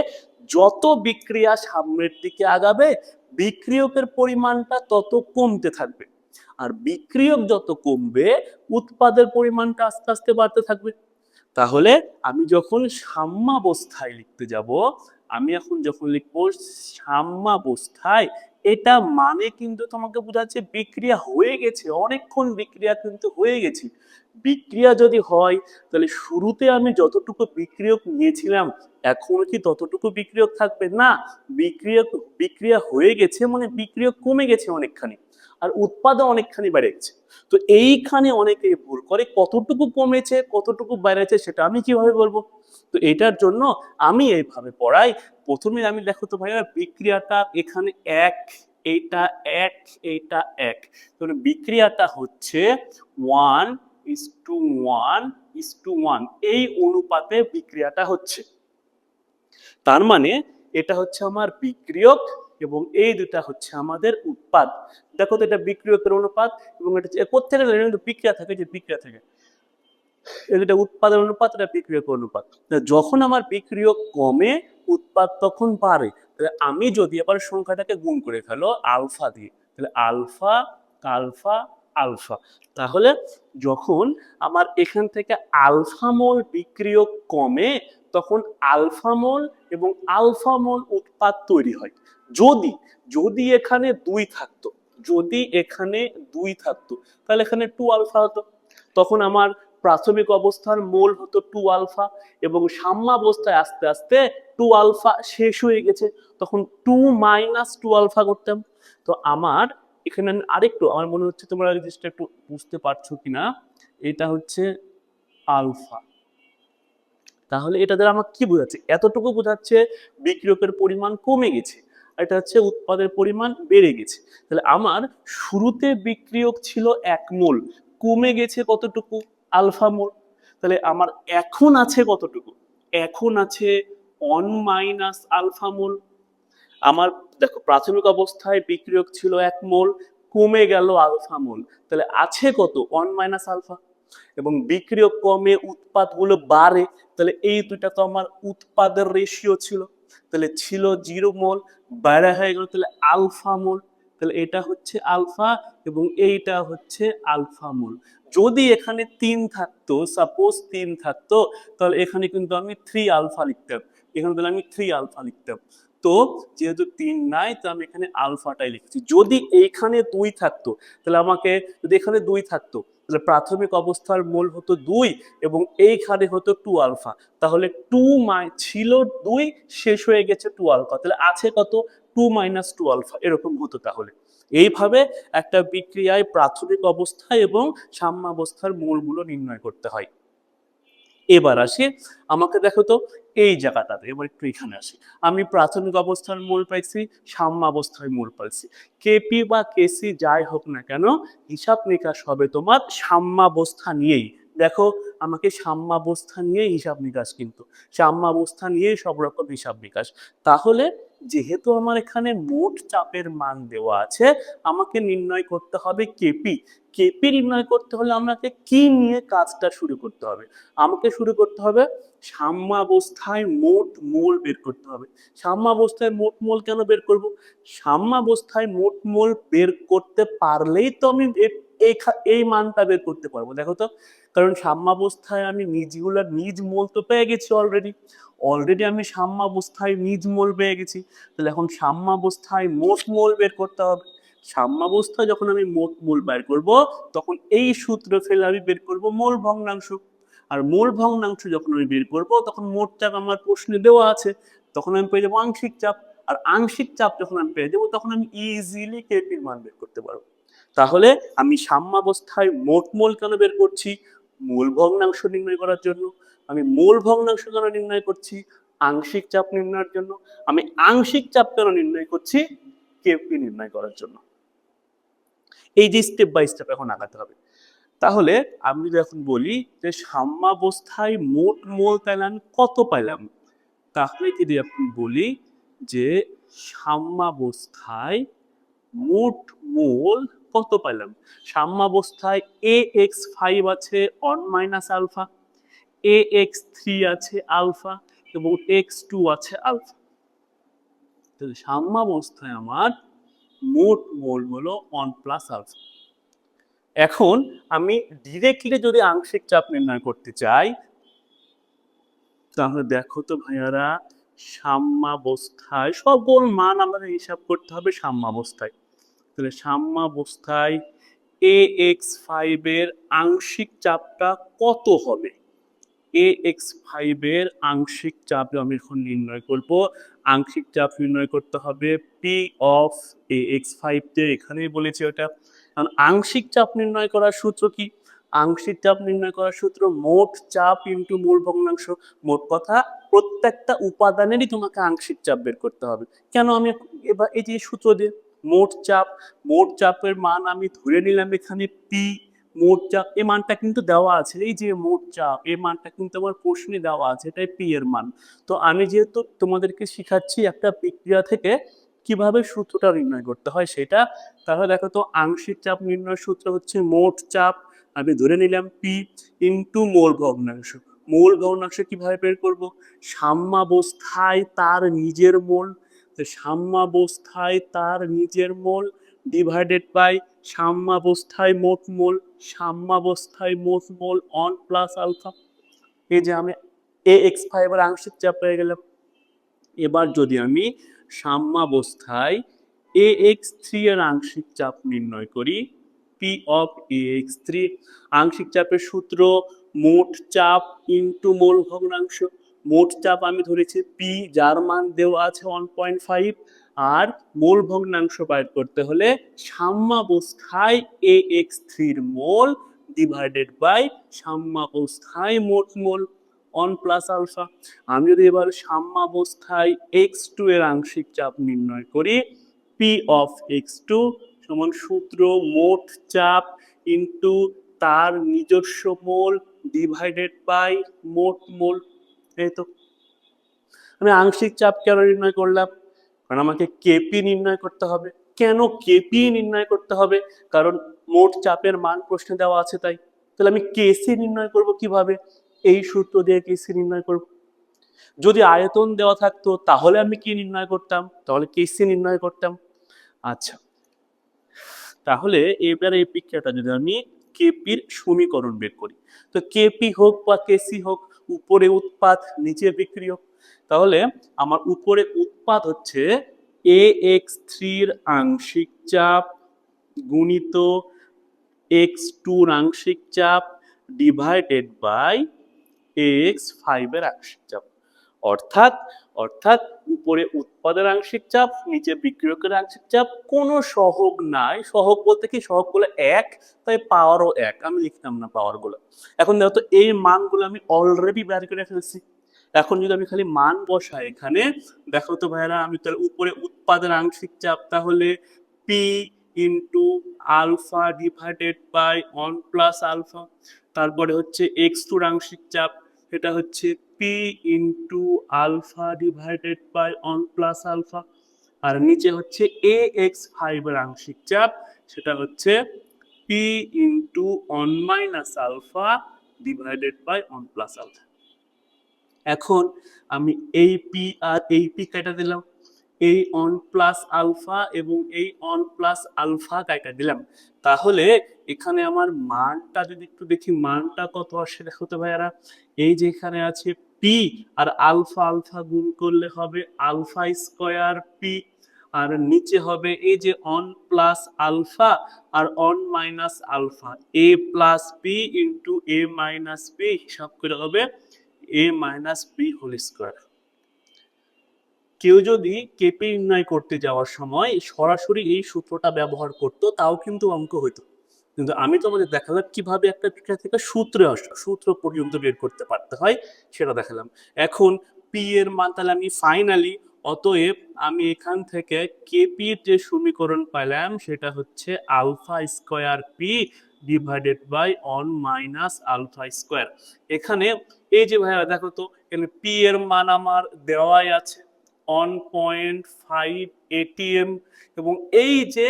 যত বিক্রিয়া সামনের দিকে আগাবে, বিক্রিয়কের পরিমাণটা তত কমতে থাকবে, আর বিক্রিয়ক যত কমবে, উৎপাদের পরিমাণটা আস্তে আস্তে বাড়তে থাকবে। তাহলে আমি যখন সাম্যাবস্থায় লিখতে যাব, আমি এখন যখন লিখবো সাম্যাবস্থায়, এটা মানে কিন্তু তোমাকে বোঝাচ্ছে বিক্রিয়া হয়ে গেছে, অনেকক্ষণ বিক্রিয়া কিন্তু হয়ে গেছে। বিক্রিয়া যদি হয় তাহলে শুরুতে আমি যতটুকু বিক্রিয়ক নিয়েছিলাম এখন কি ততটুকু বিক্রিয়ক থাকবে? না, বিক্রিয়া হয়ে গেছে মানে বিক্রিয়ক কমে গেছে অনেকখানি, আর উৎপাদন অনেকখানি বেড়ে গেছে। তো এইখানে অনেকেই ভুল করে, কতটুকু কমেছে কতটুকু বেড়েছে সেটা আমি কিভাবে বলবো? তো এটার জন্য আমি এইভাবে পড়াই। প্রথমে আমি দেখো তো ভাইয়া, বিক্রিয়াটা এখানে 1, এইটা 1, এইটা 1, তাহলে বিক্রিয়াটা হচ্ছে 1:1:1, এই অনুপাতে বিক্রিয়াটা হচ্ছে। তার মানে এটা হচ্ছে আমার বিক্রিয়ক এবং এই দুটা হচ্ছে আমাদের উৎপাদ। দেখো তো এটা বিক্রিয়কের অনুপাত, এবং এটা কোত্থেকে বিক্রিয়া থেকে, যে বিক্রিয়া থেকে, এটা উৎপাদন অনুপাত, এটা বিক্রিয়ক অনুপাত। যখন আমার বিক্রিয়ক কমে, উৎপাদ তখন বাড়ে। তাহলে আমি যদি এবার সংখ্যাটাকে গুণ করে ফেলো আলফা দিয়ে, তাহলে আলফা আলফা আলফা, তাহলে যখন আমার এখান থেকে আলফা মোল বিক্রিয়ক কমে, তখন আলফা মোল এবং আলফা মোল উৎপাদ তৈরি হয়। যদি যদি এখানে 2 থাকতো, যদি এখানে 2 থাকতো, তাহলে এখানে 2 আলফা হতো, তখন আমার প্রাথমিক অবস্থার মোল হতো 2 আলফা, এবং সাম্যাবস্থায় আস্তে আস্তে 2 আলফা শেষ হয়ে গেছে, তখন 2 - 2 আলফা করতাম। তো আমার এখানে আরেকটু, আমার মনে হচ্ছে তোমরা জিনিসটা একটু বুঝতে পারছো কিনা, এটা হচ্ছে আলফা। তাহলে এটা দ্বারা আমার কি বোঝাচ্ছে? এতটুকু বোঝাচ্ছে বিক্রিয়কের পরিমাণ কমে গেছে, আর এটা হচ্ছে উৎপাদের পরিমাণ বেড়ে গেছে। তাহলে আমার শুরুতে বিক্রিয়ক ছিল 1 মোল, কমে গেছে কতটুকু? আলফা মোল। তাহলে আমার এখন আছে কতটুকু? এখন আছে 1 - আলফা মোল। আমার দেখো প্রাথমিক অবস্থায় বিক্রিয়ক ছিল 1 মোল, কমে গেল আলফা মোল, তাহলে আছে কত? 1 - আলফা। এবং বিক্রিয়ক কমে উৎপাদগুলো বাড়ে, তাহলে এই দুইটা তো আমার উৎপাদের রেশিও ছিল, তাহলে ছিল 0 মোল, বাইরে হয়ে গেল তাহলে আলফা মোল। তাহলে এটা হচ্ছে আলফা এবং এইটা হচ্ছে আলফা মোল। যদি এখানে 3 থাকতো, সাপোজ 3 থাকতো, তাহলে এখানে কিন্তু আমি 3 আলফা লিখতাম, এখানে তাহলে আমি 3 আলফা লিখতাম। তো যেহেতু 3 নাই তো আমি এখানে আলফাটাই লিখছি। যদি এইখানে 2 থাকতো তাহলে আমাকে, যদি এখানে 2 থাকতো তাহলে প্রাথমিক অবস্থার মোল হতো 2 এবং এইখানে হতো 2 আলফা। তাহলে 2 ছিল 2, শেষ হয়ে গেছে 2 আলফা, তাহলে আছে কত, 2 মাইনাস 2 আলফা, এরকম হতো। তাহলে এইভাবে একটা বিক্রিয়ায় প্রাথমিক অবস্থা এবং সাম্যাবস্থার মোলগুলো নির্ণয় করতে হয়। এবার আসি, আমাকে দেখো তো এই জায়গাটাতে, এবার একটু এখানে আসি। আমি প্রাথমিক অবস্থার মোল পাইছি, সাম্যাবস্থায় মোল পাইছি। কেপি বা কেসি যাই হোক না কেন, হিসাব নিকাশ হবে তোমার সাম্যাবস্থা নিয়েই। দেখো, আমাকে সাম্যাবস্থা নিয়েই হিসাব নিকাশ, কিন্তু সাম্যাবস্থা নিয়েই সব রকম হিসাব নিকাশ। তাহলে যেহেতু আমার এখানে মোট চাপের মান দেওয়া আছে, আমাকে নির্ণয় করতে হবে কেপি। কেপি নির্ণয় করতে হলে আমাকে কি নিয়ে কাজটা শুরু করতে হবে? আমাকে শুরু করতে হবে সাম্যাবস্থায় মোট মোল বের করতে হবে। সাম্যাবস্থায় মোট মোল কেন বের করব? সাম্যাবস্থায় মোট মোল বের করতে পারলেই তো আমি এই মানটা বের করতে পারবো। দেখো তো, কারণ সাম্যাবস্থায় আমি নিজ মোল তো পেয়ে গেছি অলরেডি আমি সাম্যাবস্থায় নিজ মোল পেয়ে গেছি। তাহলে এখন সাম্যাবস্থায় মোট মোল বের করতে হবে। সাম্যাবস্থায় যখন আমি মোট মোল বের করব, তখন এই সূত্র ফেলে আমি বের করব মোল ভগ্নাংশ। আর মোল ভগ্নাংশ যখন আমি বের করব, তখন মোট চাপ আমার প্রশ্নে দেওয়া আছে, তখন আমি পেয়ে যাবো আংশিক চাপ। আর আংশিক চাপ যখন আমি পেয়ে যাবো, তখন আমি ইজিলি কেপির মান বের করতে পারবো। তাহলে আমি সাম্যাবস্থায় মোট মোল কেন বের করছি? মোল ভগ্নাংশ নির্ণয় করার জন্য। আমি মোল ভগ্নাংশ কেন নির্ণয় করছি? আংশিক চাপ নির্ণয়ের জন্য। আমি আংশিক চাপ কেন নির্ণয় করছি? কেপি নির্ণয় করার জন্য। এই যে স্টেপ বাই স্টেপ এখন আগাতে হবে। তাহলে আমি যদি এখন বলি যে সাম্যাবস্থায় মোট মোল তাহলে আমি কত পাইলাম, তাহলে যদি আপনি বলি যে সাম্যাবস্থায় মোট মোল কত পাইলাম? সাম্যাবস্থায় AX5 আছে 1 মাইনাস আলফা, AX3 আছে আলফা এবং X2 আছে আলফা। তাহলে সাম্যাবস্থায় আমার মোট মোল হলো 1 প্লাস আলফা। এখন আমি ডিরেক্টলি যদি আংশিক চাপ নির্ণয় করতে চাই, তাহলে দেখো তো ভাইয়ারা, সাম্যাবস্থায় সকল মান আমাদের হিসাব করতে হবে সাম্যাবস্থায়। তাহলে সাম্যাবস্থায় AX5 এর আংশিক চাপটা কত হবে? AX5 এর আংশিক চাপ আমি এখন নির্ণয় করব। আংশিক চাপ নির্ণয় করতে হবে P অফ AX5 তে, এখানেই বলেছি ওটা। কারণ আংশিক চাপ নির্ণয় করার সূত্র কি? আংশিক চাপ নির্ণয় করার সূত্র মোট চাপ ইনটু মোল ভগ্নাংশ। মোট কথা, প্রত্যেকটা উপাদানেরই তোমাকে আংশিক চাপ বের করতে হবে। কেন আমি এবার এই যে সূত্র দিয়ে মোট চাপের মান আমি ধরে নিলাম এখানে পি। মোট চাপ এই মানটা কিন্তু দেওয়া আছে, এই যে মোট চাপ এই মানটা কিন্তু আমার প্রশ্নে দেওয়া আছে, এটাই পি এর মান। তো আমি যেহেতু তোমাদেরকে শিখাচ্ছি একটা বিক্রিয়া থেকে কিভাবে সূত্রটা নির্ণয় করতে হয় সেটা, তাহলে দেখো তো আংশিক চাপ নির্ণয়ের সূত্র হচ্ছে মোট চাপ, আমি ধরে নিলাম পি, ইনটু মোল ভগ্নাংশ। মোল ভগ্নাংশ কিভাবে বের করব? সাম্যাবস্থায় তার নিজের মোল, সাম্যাবস্থায় তার নিজের মোল ডিভাইডেড বাই সাম্যাবস্থায় মোট মোল। সাম্যাবস্থায় মোট মোল 1 প্লাস আলফা। এই যে আমি AX5 এর আংশিক চাপ পেয়ে গেলাম। এবার যদি আমি সাম্যাবস্থায় AX3 এর আংশিক চাপ নির্ণয় করি, P অফ AX3, আংশিক চাপের সূত্র মোট চাপ ইনটু মোল ভগ্নাংশ। মোট চাপ আমি ধরেছি P, যার মান দেওয়া আছে 1.5, আর মোল ভগ্নাংশ বাইর করতে হলে সাম্যাবস্থায় AX3 এর মোল ডিভাইডেড বাই সাম্যাবস্থায় মোট মোল 1 প্লাস আলফা। আমি যদি এবার সাম্যাবস্থায় X2 এর আংশিক চাপ নির্ণয় করি, P অফ X2 সমান সূত্র মোট চাপ ইনটু তার নিজস্ব মোল ডিভাইডেড বাই মোট মোল। এই তো আমি আংশিক চাপ কেন নির্ণয় করলাম? কারণ আমাকে কেপি নির্ণয় করতে হবে। কেন কেপি নির্ণয় করতে হবে? কারণ মোট চাপের মান প্রশ্নে দেওয়া আছে তাই। তাহলে আমি কেসি নির্ণয় করব কিভাবে? এই সূত্র দিয়ে কেসি নির্ণয় করব। যদি আয়তন দেওয়া থাকতো তাহলে আমি কি নির্ণয় করতাম? তাহলে কেসি নির্ণয় করতাম। আচ্ছা, তাহলে এবার এই বিক্রিয়াটা যদি আমি কেপির সমীকরণ বের করি, তো কেপি হোক বা কেসি হোক, উপরে উৎপাদ নিচে বিক্রিয়ক। তাহলে আমার উপরে উৎপাদ হচ্ছে ax3 আংশিক চাপ গুণিত x2 আংশিক চাপ ডিভাইডেড বাই ax5 এর আংশিক চাপ। অর্থাৎ অর্থাৎ উপরে উৎপাদের আংশিক চাপ, নিচে বিক্রিয়কের আংশিক চাপ, কোনো সহগ নাই। সহগ বলতে কি, সহগ গুলো এক, তাই পাওয়ারও এক, আমি লিখতাম না পাওয়ার গুলো। এখন দেখো তো এই মানগুলো আমি অলরেডি বের করে ফেলছি। এখন যদি আমি খালি মান বসাই এখানে, দেখো তো ভাইরা, আমি তাহলে উপরে উৎপাদের আংশিক চাপ তাহলে P into alpha divided by 1 plus alpha, তারপরে হচ্ছে এক্স টুর আংশিক চাপ, এটা হচ্ছে P into alpha divided by 1 plus alpha, আর নিচে হচ্ছে এ এক্স ফাইভ এর আংশিক চাপ, সেটা হচ্ছে P into 1 minus alpha divided by 1 plus alpha. এখন আমি এই পি আর এই পি কেটে দিলাম, এই 1 প্লাস আলফা এবং এই 1 প্লাস আলফা কেটে দিলাম। তাহলে এখানে আমার মানটা যদি একটু দেখি, মানটা কত আসে দেখো তো ভাইয়ারা। এই যে এখানে আছে পি, আর আলফা আলফা গুণ করলে হবে আলফা স্কয়ার পি, আর নিচে হবে এই যে 1 প্লাস আলফা আর 1 মাইনাস আলফা, এ প্লাস পি ইন্টু এ মাইনাস পি, হিসাব করে হবে এ মাইনাস পি হোল স্কয়ার। কেউ যদি কেপি নির্ণয় করতে যাওয়ার সময় সরাসরি এই সূত্রটা ব্যবহার করতো, তাও কিন্তু অঙ্ক হইতো। কিন্তু আমি তোমাদের দেখালাম কিভাবে একটা বিক্রিয়া থেকে সূত্র পর্যন্ত বের করতে পারতে হয়, সেটা দেখালাম। এখন পি এর মান তাহলে আমি ফাইনালি, অতএব আমি এখান থেকে কেপি এর যে সমীকরণ পাইলাম সেটা হচ্ছে alpha square P divided by 1 minus alpha square. এখানে এই যে ভাইয়া দেখো তো, এখানে পি এর মান আমার দেওয়াই আছে 1.5 ATM, এবং এই যে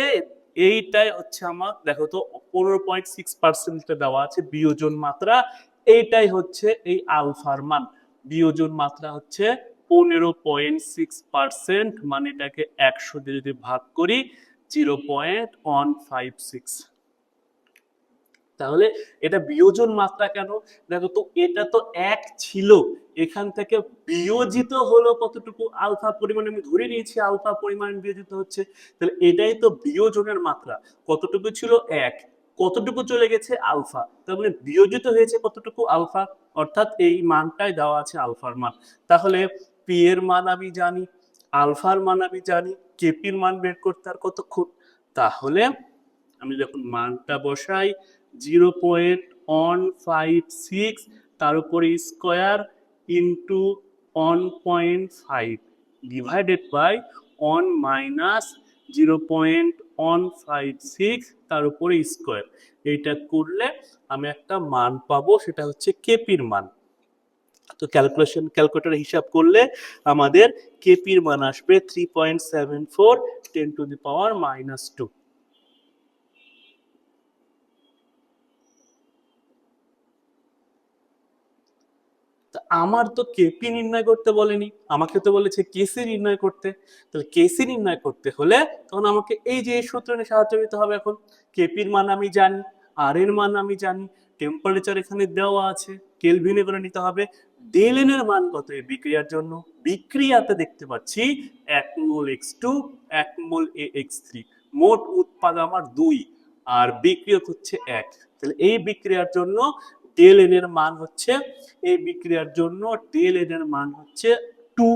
এইটাই হচ্ছে আমার দেখো তো 15.6% দেওয়া আছে বিয়োজন মাত্রা, এইটাই হচ্ছে এই আলফার মান। বিয়োজন মাত্রা হচ্ছে 15.6%, মানে এটাকে 100 দিয়ে যদি ভাগ করি 0.156। তাহলে এটা বিয়োজন মাত্রা কেন, দেখো তো এটা তো এক ছিল, এখান থেকে বিয়োজিত হলো কতটুকু, আলফা পরিমাণ আমি ধরে নিয়েছি আলফা পরিমাণ বিয়োজিত হচ্ছে, তাহলে এটাই তো বিয়োজনের মাত্রা। কতটুকু ছিল এক, কতটুকু চলে গেছে আলফা, তার মানে বিয়োজিত হয়েছে কতটুকু আলফা, অর্থাৎ এই মানটাই দেওয়া আছে আলফার মান। তাহলে পি এর মান আমি জানি, আলফার মান আমি জানি, কেপির মান বের করতে আর কতক্ষণ। তাহলে আমি যখন মানটা বসাই 0.156 তার উপরে square into 1.5 divided by 1 minus 0.156 তার উপরে স্কয়ার, এইটা করলে আমি একটা মান পাবো, সেটা হচ্ছে কেপির মান। তো ক্যালকুলেটর হিসাব করলে আমাদের কেপির মান আসবে 3.74 10⁻⁻²। আমার তো কেপি নির্ণয় করতে বলেনি, আমাকে তো বলেছে কেসি নির্ণয় করতে। তাহলে কেসি নির্ণয় করতে হলে তখন আমাকে এই যে সূত্র নিয়ে সাহায্য নিতে হবে। এখন কেপির মান আমি জানি, আর এর মান আমি জানি, টেম্পারেচার এখানে দেওয়া আছে, কেলভিনে করে নিতে হবে। ডেল এন এর মান কত এই বিক্রিয়ার জন্য, বিক্রিয়াতে দেখতে পাচ্ছি 1 মোল x2 1 মোল ax3, মোট উৎপাদ আমার 2 আর বিক্রিয়ক হচ্ছে 1। তাহলে এই বিক্রিয়ার জন্য ডেল এন এর মান হচ্ছে, এই বিক্রিয়ার জন্য ডেল এন এর মান হচ্ছে 2।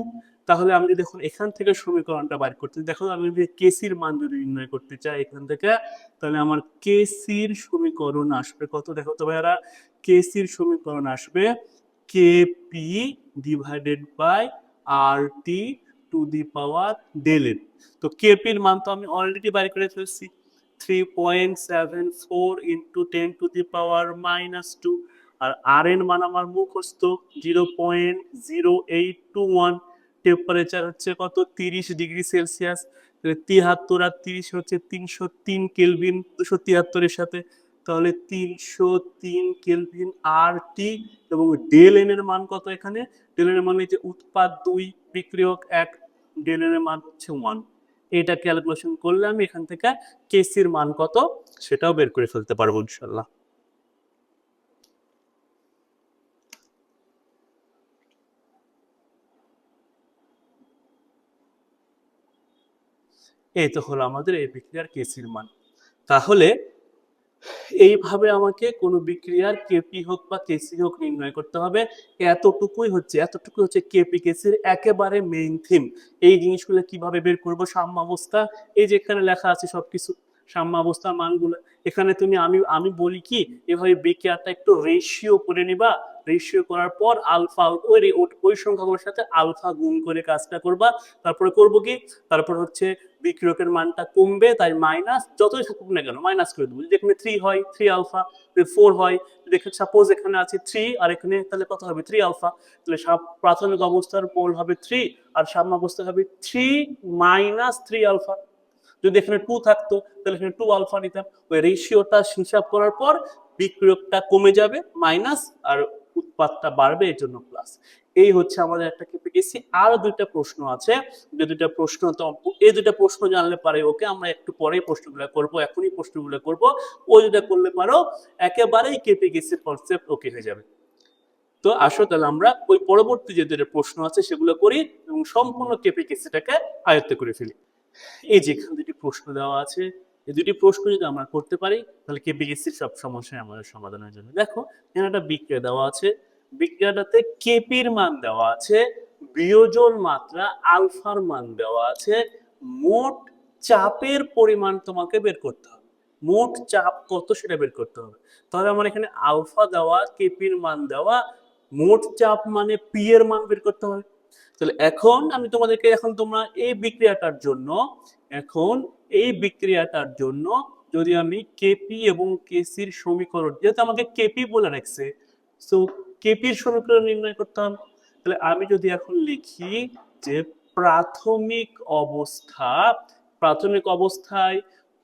তাহলে আমি যদি এখন এখান থেকে সমীকরণটা বাইর করতে, দেখো আমি যদি কেসির মান যদি নির্ণয় করতে চাই এখান থেকে, তাহলে আমার কেসির সমীকরণ আসবে কত, দেখো তো ভাইয়ারা, কেসির সমীকরণ আসবে KP divided by R T to the power del N. তো কেপির মান তো আমি অলরেডি বাইর করে ফেলছি, 3.74 ইন্টু 10⁻⁻², আর আর এর মান আমার মুখস্থ 0.0821। টেম্পারেচার হচ্ছে কত, 30°C। তাহলে 73 আর 30 হচ্ছে 303 কেলভিন 273 এর সাথে, তাহলে 303 কেলভিন আর টি। এবং ডেল এন এর মান কত, এখানে ডেল এন এর মান হচ্ছে উৎপাদ 2 বিক্রিয়ক 1, ডেল এন এর মান হচ্ছে 1। এটা ক্যালকুলেশন করলে আমি এখান থেকে কেসির মান কত সেটাও বের করে ফেলতে পারবো ইনশাল্লাহ। এই তো হলো আমাদের এই বিক্রিয়ার কেসির মান। তাহলে এইভাবে আমাকে কোনো বিক্রিয়ার কেপি হোক বা কেসি হোক নির্ণয় করতে হবে। এতটুকুই হচ্ছে কেপি কেসির একেবারে মেইন থিম। এই জিনিসগুলো কিভাবে বের করব, সাম্যাবস্থা, এই যে এখানে লেখা আছে সবকিছু সাম্যাবস্থার মানগুলো। এখানে তুমি আমি আমি বলি কি, এভাবে বিক্রিয়াটা একটু রেশিও করে নিবা। রেশিও করার পর আলফা ওই সংখ্যাগুলোর সাথে আলফা গুণ করে কাজটা করবা। তারপরে করব কি, তারপর হচ্ছে বিক্রিয়কের মানটা কমবে, তাই মাইনাস যতই থাকুক না কেন মাইনাস করে দেবো। যদি এখানে 3 হয় 3 আলফা, যদি 4 হয়, দেখে সাপোজ এখানে আছে 3 আর এখানে তাহলে কত হবে 3 আলফা, তাহলে প্রাথমিক অবস্থার মোল হবে 3 আর সাম্যাবস্থা হবে 3 মাইনাস 3 আলফা। যদি এখানে 2 থাকতো তাহলে এখানে 2 আলফা নিতাম। ওই রেশিওটা হিসাব করার পর বিক্রিয়কটা কমে যাবে মাইনাস আর উৎপাদটা বাড়বে, এর জন্য প্লাস। এই হচ্ছে আমাদের একটা কেপিকেসি। আরো দুইটা প্রশ্ন আছে, যে দুইটা প্রশ্ন তো এই দুইটা প্রশ্ন জানলে পারে ওকে, আমরা একটু পরেই প্রশ্নগুলো করব, এখনই প্রশ্নগুলো করব। ওই দুটা করলে পারো একেবারেই কেপিকেসি কনসেপ্ট ওকে হয়ে যাবে। তো আসো তাহলে আমরা ওই পরবর্তী যে দুটো প্রশ্ন আছে সেগুলো করি এবং সম্পূর্ণ কেপিকেসিটাকে আয়ত্ত করে ফেলি। এই যে এখানে দুটি প্রশ্ন দেওয়া আছে, এই দুটি প্রশ্ন যদি আমরা করতে পারি তাহলে কেপিএসসির সব সমস্যায় আমাদের সমাধানের জন্য। দেখো এখানে একটা বিক্রিয়া দেওয়া আছে, বিক্রিয়াটাতে কেপির মান দেওয়া আছে, বিয়োজন মাত্রা আলফার মান দেওয়া আছে, মোট চাপের পরিমাণ তোমাকে বের করতে হবে। মোট চাপ কত সেটা বের করতে হবে। তাহলে আমার এখানে আলফা দেওয়া, কেপির মান দেওয়া, মোট চাপ মানে পি এর মান বের করতে হবে। তাহলে এখন আমি তোমাদেরকে তোমরা এই বিক্রিয়াটার জন্য যদি আমি কেপি এবং কেসির সমীকরণ, যেহেতু আমাকে কেপি বলে রাখছে, সো কেপির সমীকরণ নির্ণয় করতে হবে। তাহলে আমি যদি এখন লিখি যে প্রাথমিক অবস্থায়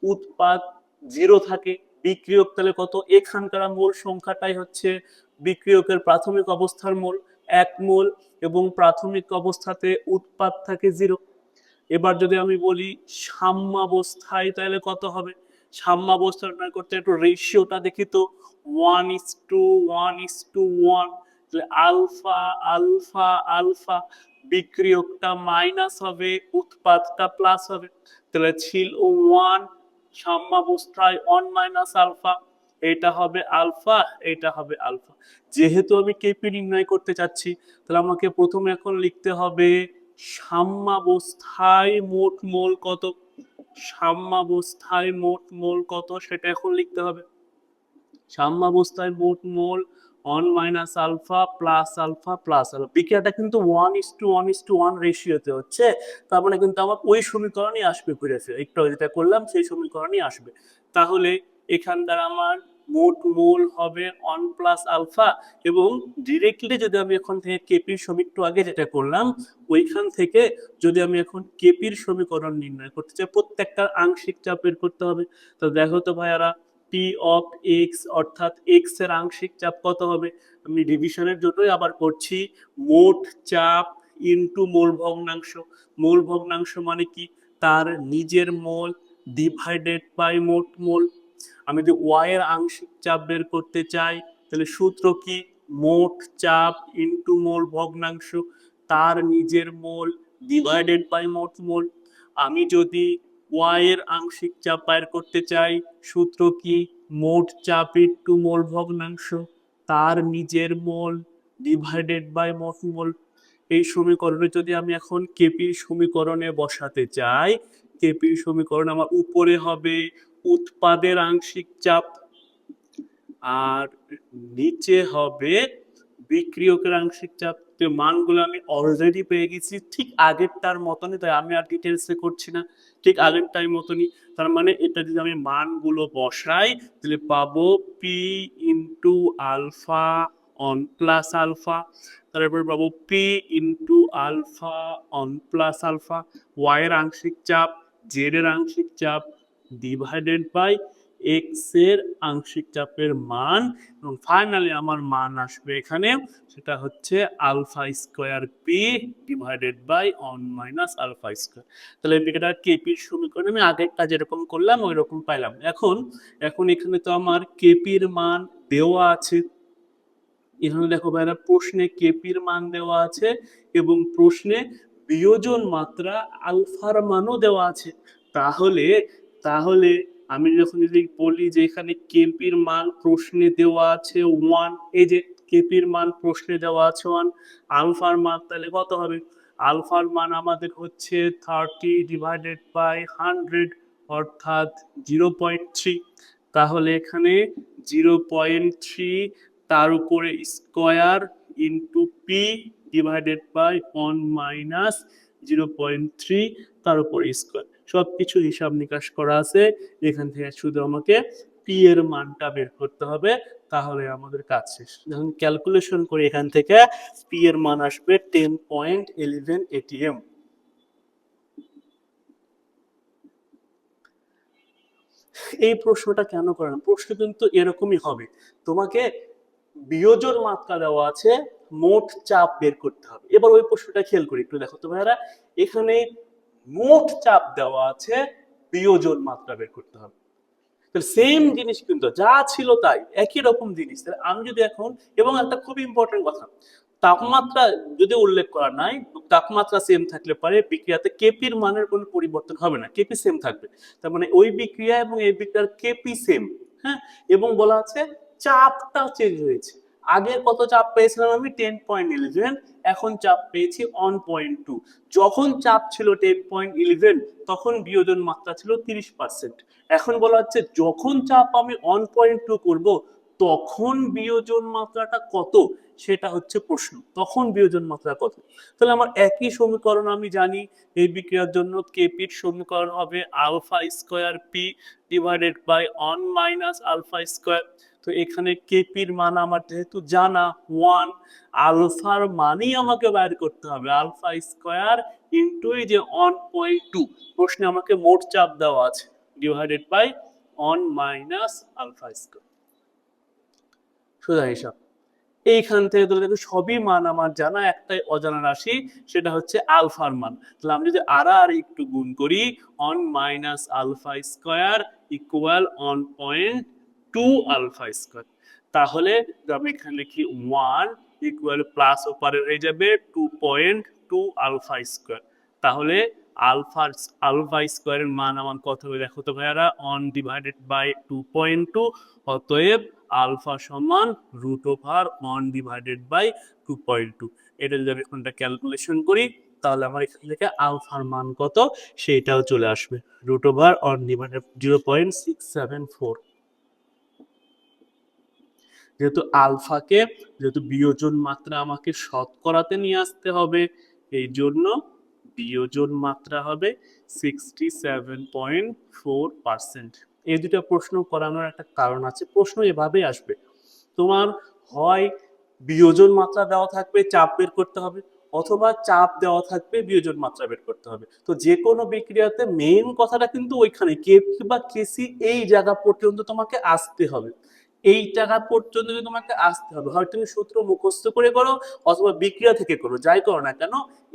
উৎপাদ 0 থাকে, বিক্রিয়ক তাহলে কত, এখানকার মোল সংখ্যাটাই হচ্ছে বিক্রিয়কের প্রাথমিক অবস্থার মোল 1 মোল, এবং প্রাথমিক অবস্থাতে উৎপাদ থাকে 0। এবার যদি আমি বলি সাম্যাবস্থায় তাহলে কত হবে, সাম্যাবস্থাটা করতে একটু রেশিওটা দেখি তো, 1:1:1, তাহলে আলফা আলফা আলফা, বিক্রিয়কটা মাইনাস হবে, উৎপাদটা প্লাস হবে। তাহলে ছিল 1, সাম্যাবস্থায় 1 মাইনাস আলফা, এটা হবে আলফা, এটা হবে আলফা। যেহেতু আমি কেপি নির্ণয় করতে চাচ্ছি, তাহলে আমাকে প্রথমে এখন লিখতে হবে সাম্যাবস্থায় মোট মোল কত, সাম্যাবস্থায় মোট মোল কত সেটা এখন লিখতে হবে। সাম্যাবস্থায় মোট mole 1 minus alpha plus alpha plus alpha. বিক্রিয়াটা কিন্তু 1:1:1 রেশিওতে হচ্ছে, তার মানে কিন্তু আমার ওই সমীকরণই আসবে, একটু যেটা করলাম সেই সমীকরণই আসবে। তাহলে এখান দ্বারা আমার মোট মোল হবে 1 প্লাস আলফা, এবং ডিরেক্টলি যদি আমি এখন থেকে কেপির সমীকরণ আগে যেটা করলাম ওইখান থেকে যদি আমি এখন কেপির সমীকরণ নির্ণয় করতে চাই, প্রত্যেকটার আংশিক চাপ বের করতে হবে। তো দেখো তো ভাইয়ারা, পি অফ এক্স অর্থাৎ এক্স এর আংশিক চাপ কত হবে, আমি ডিভিশনের জন্যই আবার করছি, মোট চাপ ইনটু মোল ভগ্নাংশ। মোল ভগ্নাংশ মানে কি, তার নিজের মোল ডিভাইডেড বাই মোট মোল। আমি যদি ওয়াই এর আংশিক চাপ বের করতে চাই তাহলে সূত্র কি, মোট চাপ ইনটু মোল ভগ্নাংশ, তার নিজের মোল ডিভাইডেড বাই মোট মোল। আমি যদি ওয়াই এর আংশিক চাপ বের করতে চাই, সূত্র কি, মোট চাপ ইনটু মোল ভগ্নাংশ, তার নিজের মোল ডিভাইডেড বাই মোট মোল। এই সমীকরণে যদি আমি এখন কেপির সমীকরণে বসাতে চাই, কেপির সমীকরণ আমার উপরে হবে উৎপাদের আংশিক চাপ আর নিচে হবে বিক্রিয়কের আংশিক চাপ। মানগুলো আমি অলরেডি পেয়ে গেছি ঠিক আগেরটার মতনই, তাই আমি আর ডিটেলসে করছি না, ঠিক আগেরটার মতনই। তার মানে এটা যদি আমি মানগুলো বসাই তাহলে পাবো P into alpha on plus alpha, তারপর পাবো P into alpha on plus alpha, Y এর আংশিক চাপ, জেড এর আংশিক চাপ ডিভাইডেড বাই এক্স এর আংশিক চাপের মান, এবং ফাইনালি আমার মান আসবে এখানে, সেটা হচ্ছে alpha square P divided by 1 minus alpha square. তাহলে এটা কেপির সমীকরণ আমি আগেরটা যেরকম করলাম ওই রকম পাইলাম। এখন এখানে তো আমার কেপির মান দেওয়া আছে, এখানে দেখো ভাইরা প্রশ্নে কেপির মান দেওয়া আছে এবং প্রশ্নে বিয়োজন মাত্রা আলফার মানও দেওয়া আছে। তাহলে তাহলে আমি যখন যদি বলি যে এখানে কেপির মান প্রশ্নে দেওয়া আছে 1, এই যে কেপির মান প্রশ্নে দেওয়া আছে 1, আলফার মান তাহলে কত হবে? আলফার মান আমাদের হচ্ছে 30/100 অর্থাৎ 0.3। তাহলে এখানে 0.3 তার উপরে square into P divided by 1 minus 0.3 তার উপরে স্কোয়ার। সবকিছু হিসাব নিকাশ করা আছে, এখান থেকে শুধু আমাকে পি এর মানটা বের করতে হবে, তাহলে আমাদের কাজ শেষ। যখন ক্যালকুলেশন করি এখান থেকে পি এর মান আসবে 10.11 ATM। এই প্রশ্নটা কেন করেন? প্রশ্ন কিন্তু এরকমই হবে, তোমাকে বিয়োজন মাত্রা দেওয়া আছে, মোট চাপ বের করতে হবে। এবার ওই প্রশ্নটা খেয়াল করি একটু, দেখো তো ভাইরা, এখানে মোট চাপ দেওয়া আছে, বিয়োজন মাত্রা বের করতে হবে। সেম জিনিস কিন্তু যা ছিল তাই, একই রকম জিনিস। আমি যদি এখন, এবং একটা খুব ইম্পর্টেন্ট কথা, তাপমাত্রা যদি উল্লেখ করা নাই, তাপমাত্রা সেম থাকলে পারে বিক্রিয়াতে কেপির মানের কোনো পরিবর্তন হবে না, কেপি সেম থাকবে। তার মানে ওই বিক্রিয়া এবং এই বিক্রিয়ার কেপি সেম। হ্যাঁ, এবং বলা আছে চাপটা চেঞ্জ হয়েছে। আগে কত চাপ পেয়েছিলাম আমি? 10.11, এখন চাপ পেয়েছি 1.2। যখন চাপ ছিল 10.11 তখন বিয়োজন মাত্রা ছিল 30%। এখন বলা হচ্ছে যখন চাপ আমি 1.2 করব তখন বিয়োজন মাত্রাটা কত, সেটা হচ্ছে প্রশ্ন। তখন বিয়োজন মাত্রা কত? তাহলে আমার একই সমীকরণ আমি জানি, এই বিক্রিয়ার জন্য কেপির সমীকরণ হবে alpha square P divided by 1 minus alpha square. তো এখানে কেপির মান আমার যেহেতু জানা 1, আলফার মানই আমাকে বের করতে হবে, আলফা স্কোয়ার ইন্টু এই যে 1.2, প্রশ্নে আমাকে মোট চাপ দেওয়া আছে, divided by 1 minus alpha square. সোজা হিসাব। এইখান থেকে ধরে দেখো সবই মান আমার জানা, একটাই অজানা রাশি, সেটা হচ্ছে আলফার মান। তাহলে আমি যদি আর একটু গুণ করি, 1 minus alpha square equal 1.2 alpha square. তাহলে আমি এখানে লিখি 1 ইকুয়াল প্লাস ওপারে হয়ে যাবে 2.2 আলফা স্কোয়ার। তাহলে আলফা স্কোয়ারের মান আমার কত হবে দেখো তো ভাইয়ারা? 1 ডিভাইডেড বাই 2.2, অতএব আলফা সমান √1 ডিভাইডেড বাই 2.2। এটা যদি আমি এখানটা ক্যালকুলেশন করি তাহলে আমার এখান থেকে আলফার মান কত সেটাও চলে আসবে, √1 ডিভাইডেড 0.674। যেহেতু আলফাকে, যেহেতু বিয়োজন মাত্রা আমাকে শতকরাতে নিয়ে আসতে হবে, এই জন্য বিয়োজন মাত্রা হবে 67.4%। এই দুটো প্রশ্ন করানোর একটা কারণ আছে, প্রশ্ন এভাবে আসবে, তোমার হয় বিয়োজন মাত্রা দেওয়া থাকবে, চাপ বের করতে হবে, অথবা চাপ দেওয়া থাকবে, বিয়োজন মাত্রা বের করতে হবে। তো যে কোনো বিক্রিয়াতে মেইন কথাটা কিন্তু ওইখানে কেপি বা কেসি এই জায়গা পর্যন্ত তোমাকে আসতে হবে, এই জায়গা পর্যন্ত তোমাকে আসতে হবে। হয় তুমি সূত্র মুখস্থ করে করো অথবা বিক্রিয়া থেকে করো, যাই করো না কেন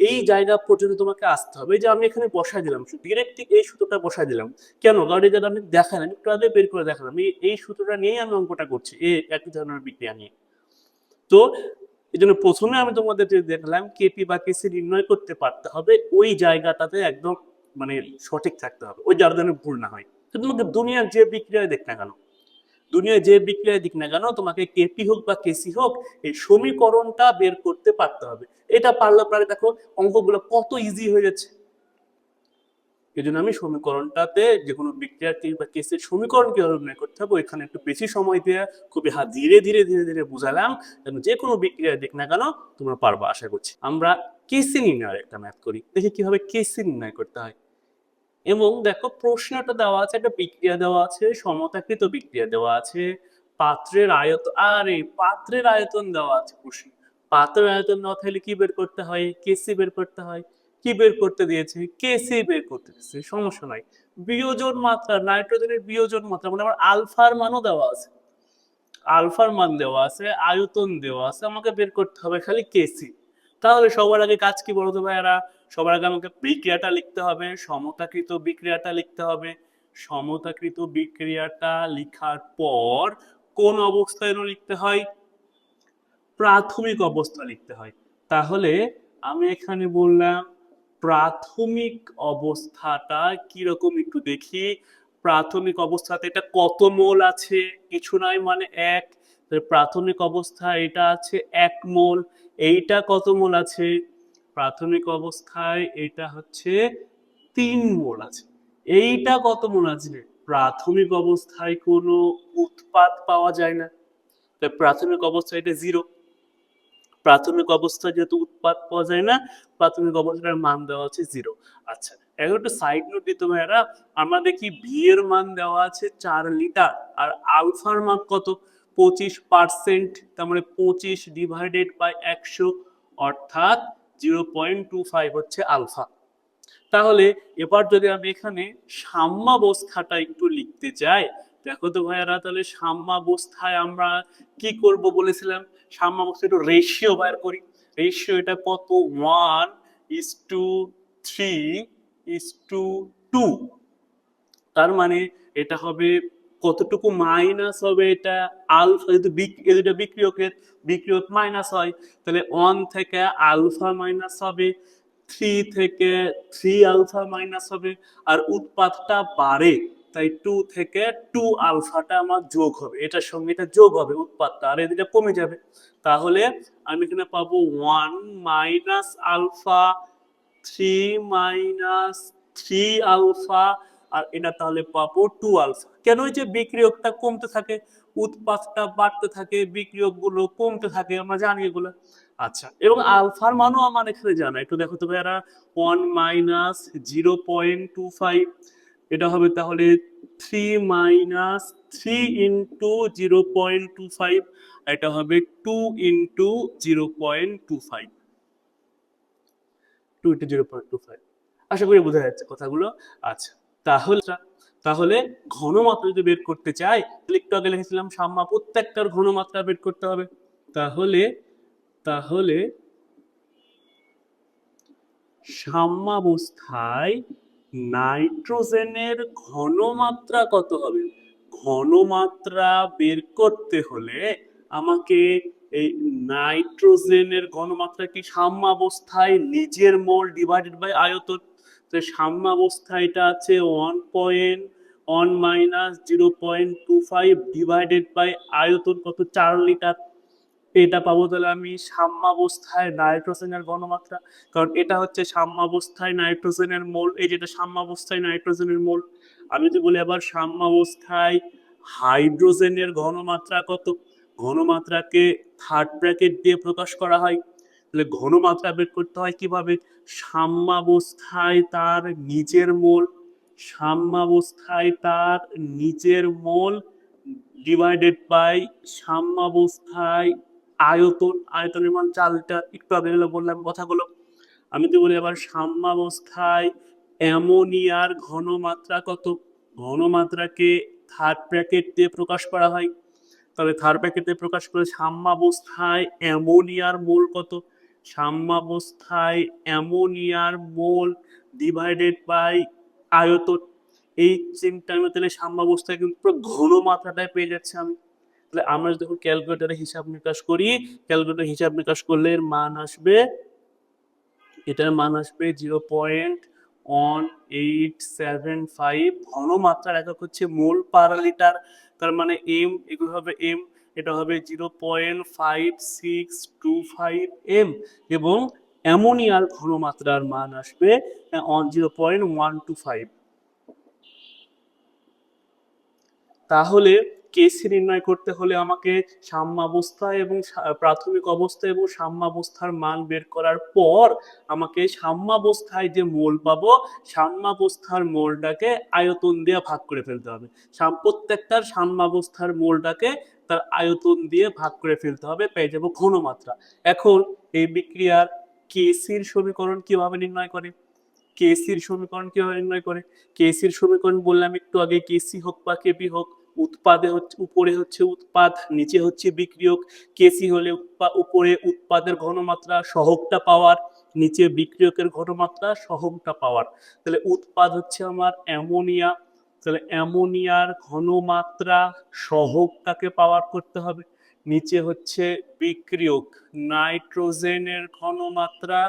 এই জায়গা পর্যন্ত তোমাকে আসতে হবে। এই যে আমি এখানে বসাই দিলাম, ডিরেক্ট এই সূত্রটা বসাই দিলাম, কেন? কারণ এই যে আমি দেখালাম, একটু আগে বের করে দেখালাম, এই সূত্রটা নিয়েই আমি অঙ্কটা করছি, একই ধরনের বিক্রিয়া নিয়ে। তো এই জন্য প্রথমে আমি তোমাদের যে দেখলাম কেপি বা কেসি নির্ণয় করতে পারতে হবে, ওই জায়গাটাতে একদম মানে সঠিক থাকতে হবে, ওই জায়গাটা যেন ভুল না হয়। তো তোমাকে দুনিয়ার যে বিক্রিয়ায় দেখ না কেন, দুনিয়ায় যে বিক্রিয়ায় দিক না কেন, তোমাকে কেপি হোক বা কেসি হোক এই সমীকরণটা বের করতে পারতে হবে। এটা পারলে পরে দেখো অঙ্কগুলো কত ইজি হয়ে যাচ্ছে। এই জন্য আমি সমীকরণটাতে যে কোনো বিক্রিয়ার বা কেসের সমীকরণ কিভাবে বের করতে হবে ওইখানে একটু বেশি সময় দিয়ে খুবই ধীরে ধীরে ধীরে ধীরে বুঝালাম, যেন যে কোনো বিক্রিয়া দিক না কেন তোমরা পারবা আশা করছি। আমরা কেসি নির্ণয়ের একটা ম্যাথ করি, দেখি কিভাবে কেসি নির্ণয় করতে হয়। এবং দেখো প্রশ্নটা দেওয়া আছে, একটা বিক্রিয়া দেওয়া আছে, সমতাকৃত বিক্রিয়া দেওয়া আছে, পাত্রের আয়তন, আরে পাত্রের আয়তন দেওয়া আছে প্রশ্ন। পাত্রের আয়তন দেওয়া থাকলে কি বের করতে হয়? কেসি বের করতে হয়। কি বের করতে দিয়েছে? কেসি বের করতে দিয়েছে, সমস্যা নাই। বিয়োজন মাত্রা, নাইট্রোজেনের বিয়োজন মাত্রা মানে আমার আলফার মানও দেওয়া আছে, আলফার মান দেওয়া আছে, আয়তন দেওয়া আছে, আমাকে বের করতে হবে খালি কেসি। তাহলে সবার আগে কাজ কি বলতো ভাইয়ারা? সবার আগে আমাকে বিক্রিয়াটা লিখতে হবে, সমতাকৃত বিক্রিয়াটা লিখতে হবে। সমতাকৃত বিক্রিয়াটা লিখার পর কোন অবস্থায় লিখতে হয়? প্রাথমিক অবস্থা লিখতে হয়। তাহলে আমি এখানে বললাম প্রাথমিক অবস্থাটা কিরকম একটু দেখি। প্রাথমিক অবস্থাতে এটা কত মোল আছে, কিছু নয় মানে এক। প্রাথমিক অবস্থা এটা আছে 1 মোল। এইটা কত মোল আছে? প্রাথমিক অবস্থায় এটা হচ্ছে 3 মোল আছে। এইটা কত মোল আছে? প্রাথমিক অবস্থায় কোনো উৎপাদ পাওয়া যায় না, তাই প্রাথমিক অবস্থায় এটা 0। প্রাথমিক অবস্থায় যেহেতু উৎপাদ পাওয়া যায় না, প্রাথমিক অবস্থার মান দেওয়া আছে 0। আচ্ছা, এখন একটু সাইড নোট দিতে ভাইয়ারা, আমরা দেখি ভি এর মান দেওয়া আছে 4 লিটার আর আলফার মান কত? 25%, তার মানে 25 ডিভাইডেড বাই 100, অর্থাৎ 0.25 হচ্ছে আলফা। তাহলে এবার যদি আমি এখানে সাম্যাবস্থাটা একটু লিখতে চাই, দেখো তো ভাইয়ারা, তাহলে সাম্যাবস্থায় আমরা কি করব বলেছিলাম? সাম্যাবস্থায় একটু রেশিও বের করি। রেশিও এটা কত? 1:3:2। তার মানে এটা হবে কতটুকু মাইনাস হবে? এটা আলফা, যদি এটা বিক্রিয়ক মাইনাস হয়, তাহলে 1 থেকে আলফা মাইনাস হবে, 3 থেকে 3 আলফা মাইনাস হবে, আর উৎপাদটা বাড়ে, তাই 2 থেকে 2 আলফাটা আমার যোগ হবে, এটার সঙ্গে এটা যোগ হবে উৎপাদটা, আর এদিকে কমে যাবে। তাহলে আমি এখানে পাবো 1 মাইনাস আলফা, 3 মাইনাস 3 আলফা, আর এটা তাহলে পাবো 2 আলফা। কেন? এই যে বিক্রিয়কটা কমতে থাকে, উৎপাদটা বাড়তে থাকে, বিক্রিয়ক গুলো কমতে থাকে, আমরা জানি এগুলো। আচ্ছা, এবং আলফার মানও আমার এখানে জানা, একটু দেখো তো ভাইয়ারা। 1 মাইনাস 0.25, এটা হবে তাহলে 3 মাইনাস 3 ইন্টু 0.25, এটা হবে 2 ইন্টু 0.25, 2 ইন্টু 0.25। আশা করি বোঝা যাচ্ছে কথাগুলো। আচ্ছা, তাহলে তাহলে ঘনমাত্রা যদি বের করতে চাই, তাহলে একটু আগে লিখেছিলাম প্রত্যেকটার ঘনমাত্রা বের করতে হবে। তাহলে তাহলে সাম্যাবস্থায় নাইট্রোজেনের ঘনমাত্রা কত হবে? ঘনমাত্রা বের করতে হলে আমাকে এই নাইট্রোজেনের ঘনমাত্রা কি সাম্যাবস্থায় নিজের মোল ডিভাইডেড বাই আয়তন, তো সাম্যাবস্থায় এটা আছে 1.1 মাইনাস 0.25 ডিভাইডেড বাই আয়তন কত? 4 লিটার। এটা পাবো তাহলে আমি সাম্যাবস্থায় নাইট্রোজেনের ঘনমাত্রা, কারণ এটা হচ্ছে সাম্যাবস্থায় নাইট্রোজেনের মোল, এই যেটা সাম্যাবস্থায় নাইট্রোজেনের মোল। আমি যদি বলি আবার সাম্যাবস্থায় হাইড্রোজেনের ঘনমাত্রা কত? ঘনমাত্রাকে থার্ড ব্র্যাকেট দিয়ে প্রকাশ করা হয়, তাহলে ঘনমাত্রা বের করতে হয় কিভাবে? সাম্যাবস্থায় তার নিজের মোল, সাম্যাবস্থায় তার নিজের মোল ডিভাইডেড বাই সাম্যাবস্থায় আয়তন, আয়তনের মান 4 লিটার। একটু আগে বললাম কথাগুলো। আমি তো বলি আবার সাম্যাবস্থায় অ্যামোনিয়ার ঘনমাত্রা কত? ঘনমাত্রাকে থার্ড ব্র্যাকেট দিয়ে প্রকাশ করা হয়, তাহলে থার্ড ব্র্যাকেট দিয়ে প্রকাশ করে সাম্যাবস্থায় অ্যামোনিয়ার মোল কত? সাম্যাবস্থায় অ্যামোনিয়ার মোল ডিভাইডেড বাই আয়তন। এই চিন্তা আমি তাহলে সাম্যাবস্থায় কিন্তু পুরো ঘনমাত্রাটাই পেয়ে যাচ্ছে আমি। তাহলে আমরা যদি ক্যালকুলেটরে হিসাব নিকাশ করি, ক্যালকুলেটর হিসাব নিকাশ করলে এর মান আসবে, এটার মান আসবে 0.1875। ঘনমাত্রার একক হচ্ছে মোল পার লিটার, তার মানে এম, এগুলো হবে এম, এটা হবে 0.5625 এম, এবং অ্যামোনিয়ার ঘনমাত্রার মান আসবে 0.125। তাহলে কেসি নির্ণয় করতে হলে আমাকে সাম্যাবস্থা এবং প্রাথমিক অবস্থা এবং সাম্যাবস্থার মান বের করার পর আমাকে সাম্যাবস্থায় যে মোল পাবো, সাম্যাবস্থার মোলটাকে আয়তন দিয়ে ভাগ করে ফেলতে হবে। প্রত্যেকটার সাম্যাবস্থার মোলটাকে তার আয়তন দিয়ে ভাগ করে ফেলতে হবে, পেয়ে যাবো ঘনমাত্রা। এখন এই বিক্রিয়ার কেসির সমীকরণ কিভাবে নির্ণয় করে? কেসির সমীকরণ কিভাবে নির্ণয় করে? কেসির সমীকরণ বললাম একটু আগে, কেসি হোক বা কেপি হোক, উৎপাদে হচ্ছে, উপরে হচ্ছে উৎপাদ, নিচে হচ্ছে বিক্রিয়ক। কেসি হলে উপরে উৎপাদের ঘনমাত্রা সহগটা পাওয়ার, নিচে বিক্রিয়কের ঘনমাত্রা সহগটা পাওয়ার। তাহলে উৎপাদ হচ্ছে আমার অ্যামোনিয়া, তাহলে অ্যামোনিয়ার ঘনমাত্রা সহগটাকে পাওয়ার করতে হবে। নিচে হচ্ছে বিক্রিয়ক নাইট্রোজেনের ঘনমাত্রা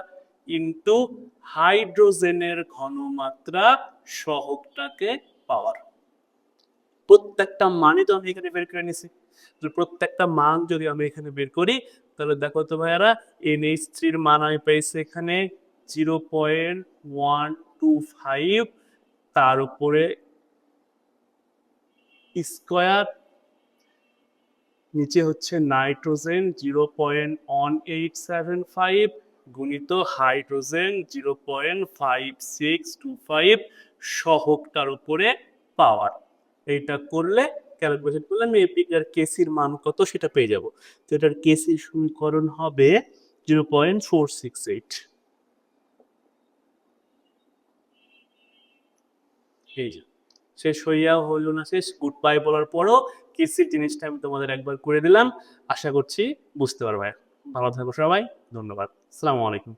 ইনটু হাইড্রোজেনের ঘনমাত্রা সহগটাকে পাওয়ার। প্রত্যেকটা মানই তো আমি এখানে বের করে নিছি। প্রত্যেকটা মান যদি আমি এখানে বের করি তাহলে দেখো তো ভাইয়ারা NH3 এর মান আমি পেয়েছি এখানে 0.125, তার উপরে স্কয়ার, নিচে হচ্ছে নাইট্রোজেন 0.1875 গুণিত হাইড্রোজেন 0.5625 সহগটার উপরে পাওয়ার। এইটা করলে ক্যালকুলেশন করলে আমি এপিক আর কেসির মান কত সেটা পেয়ে যাব। তো এটার কেসির সমীকরণ হবে 0.468। এই যে শেষ হইয়া হইল না শেষ, গুড বাই বলার পরও কেসির জিনিসটা আমি তোমাদের একবার করে দিলাম। আশা করছি বুঝতে পারবে। ভালো থাকো সবাই, ধন্যবাদ, আসসালামু আলাইকুম।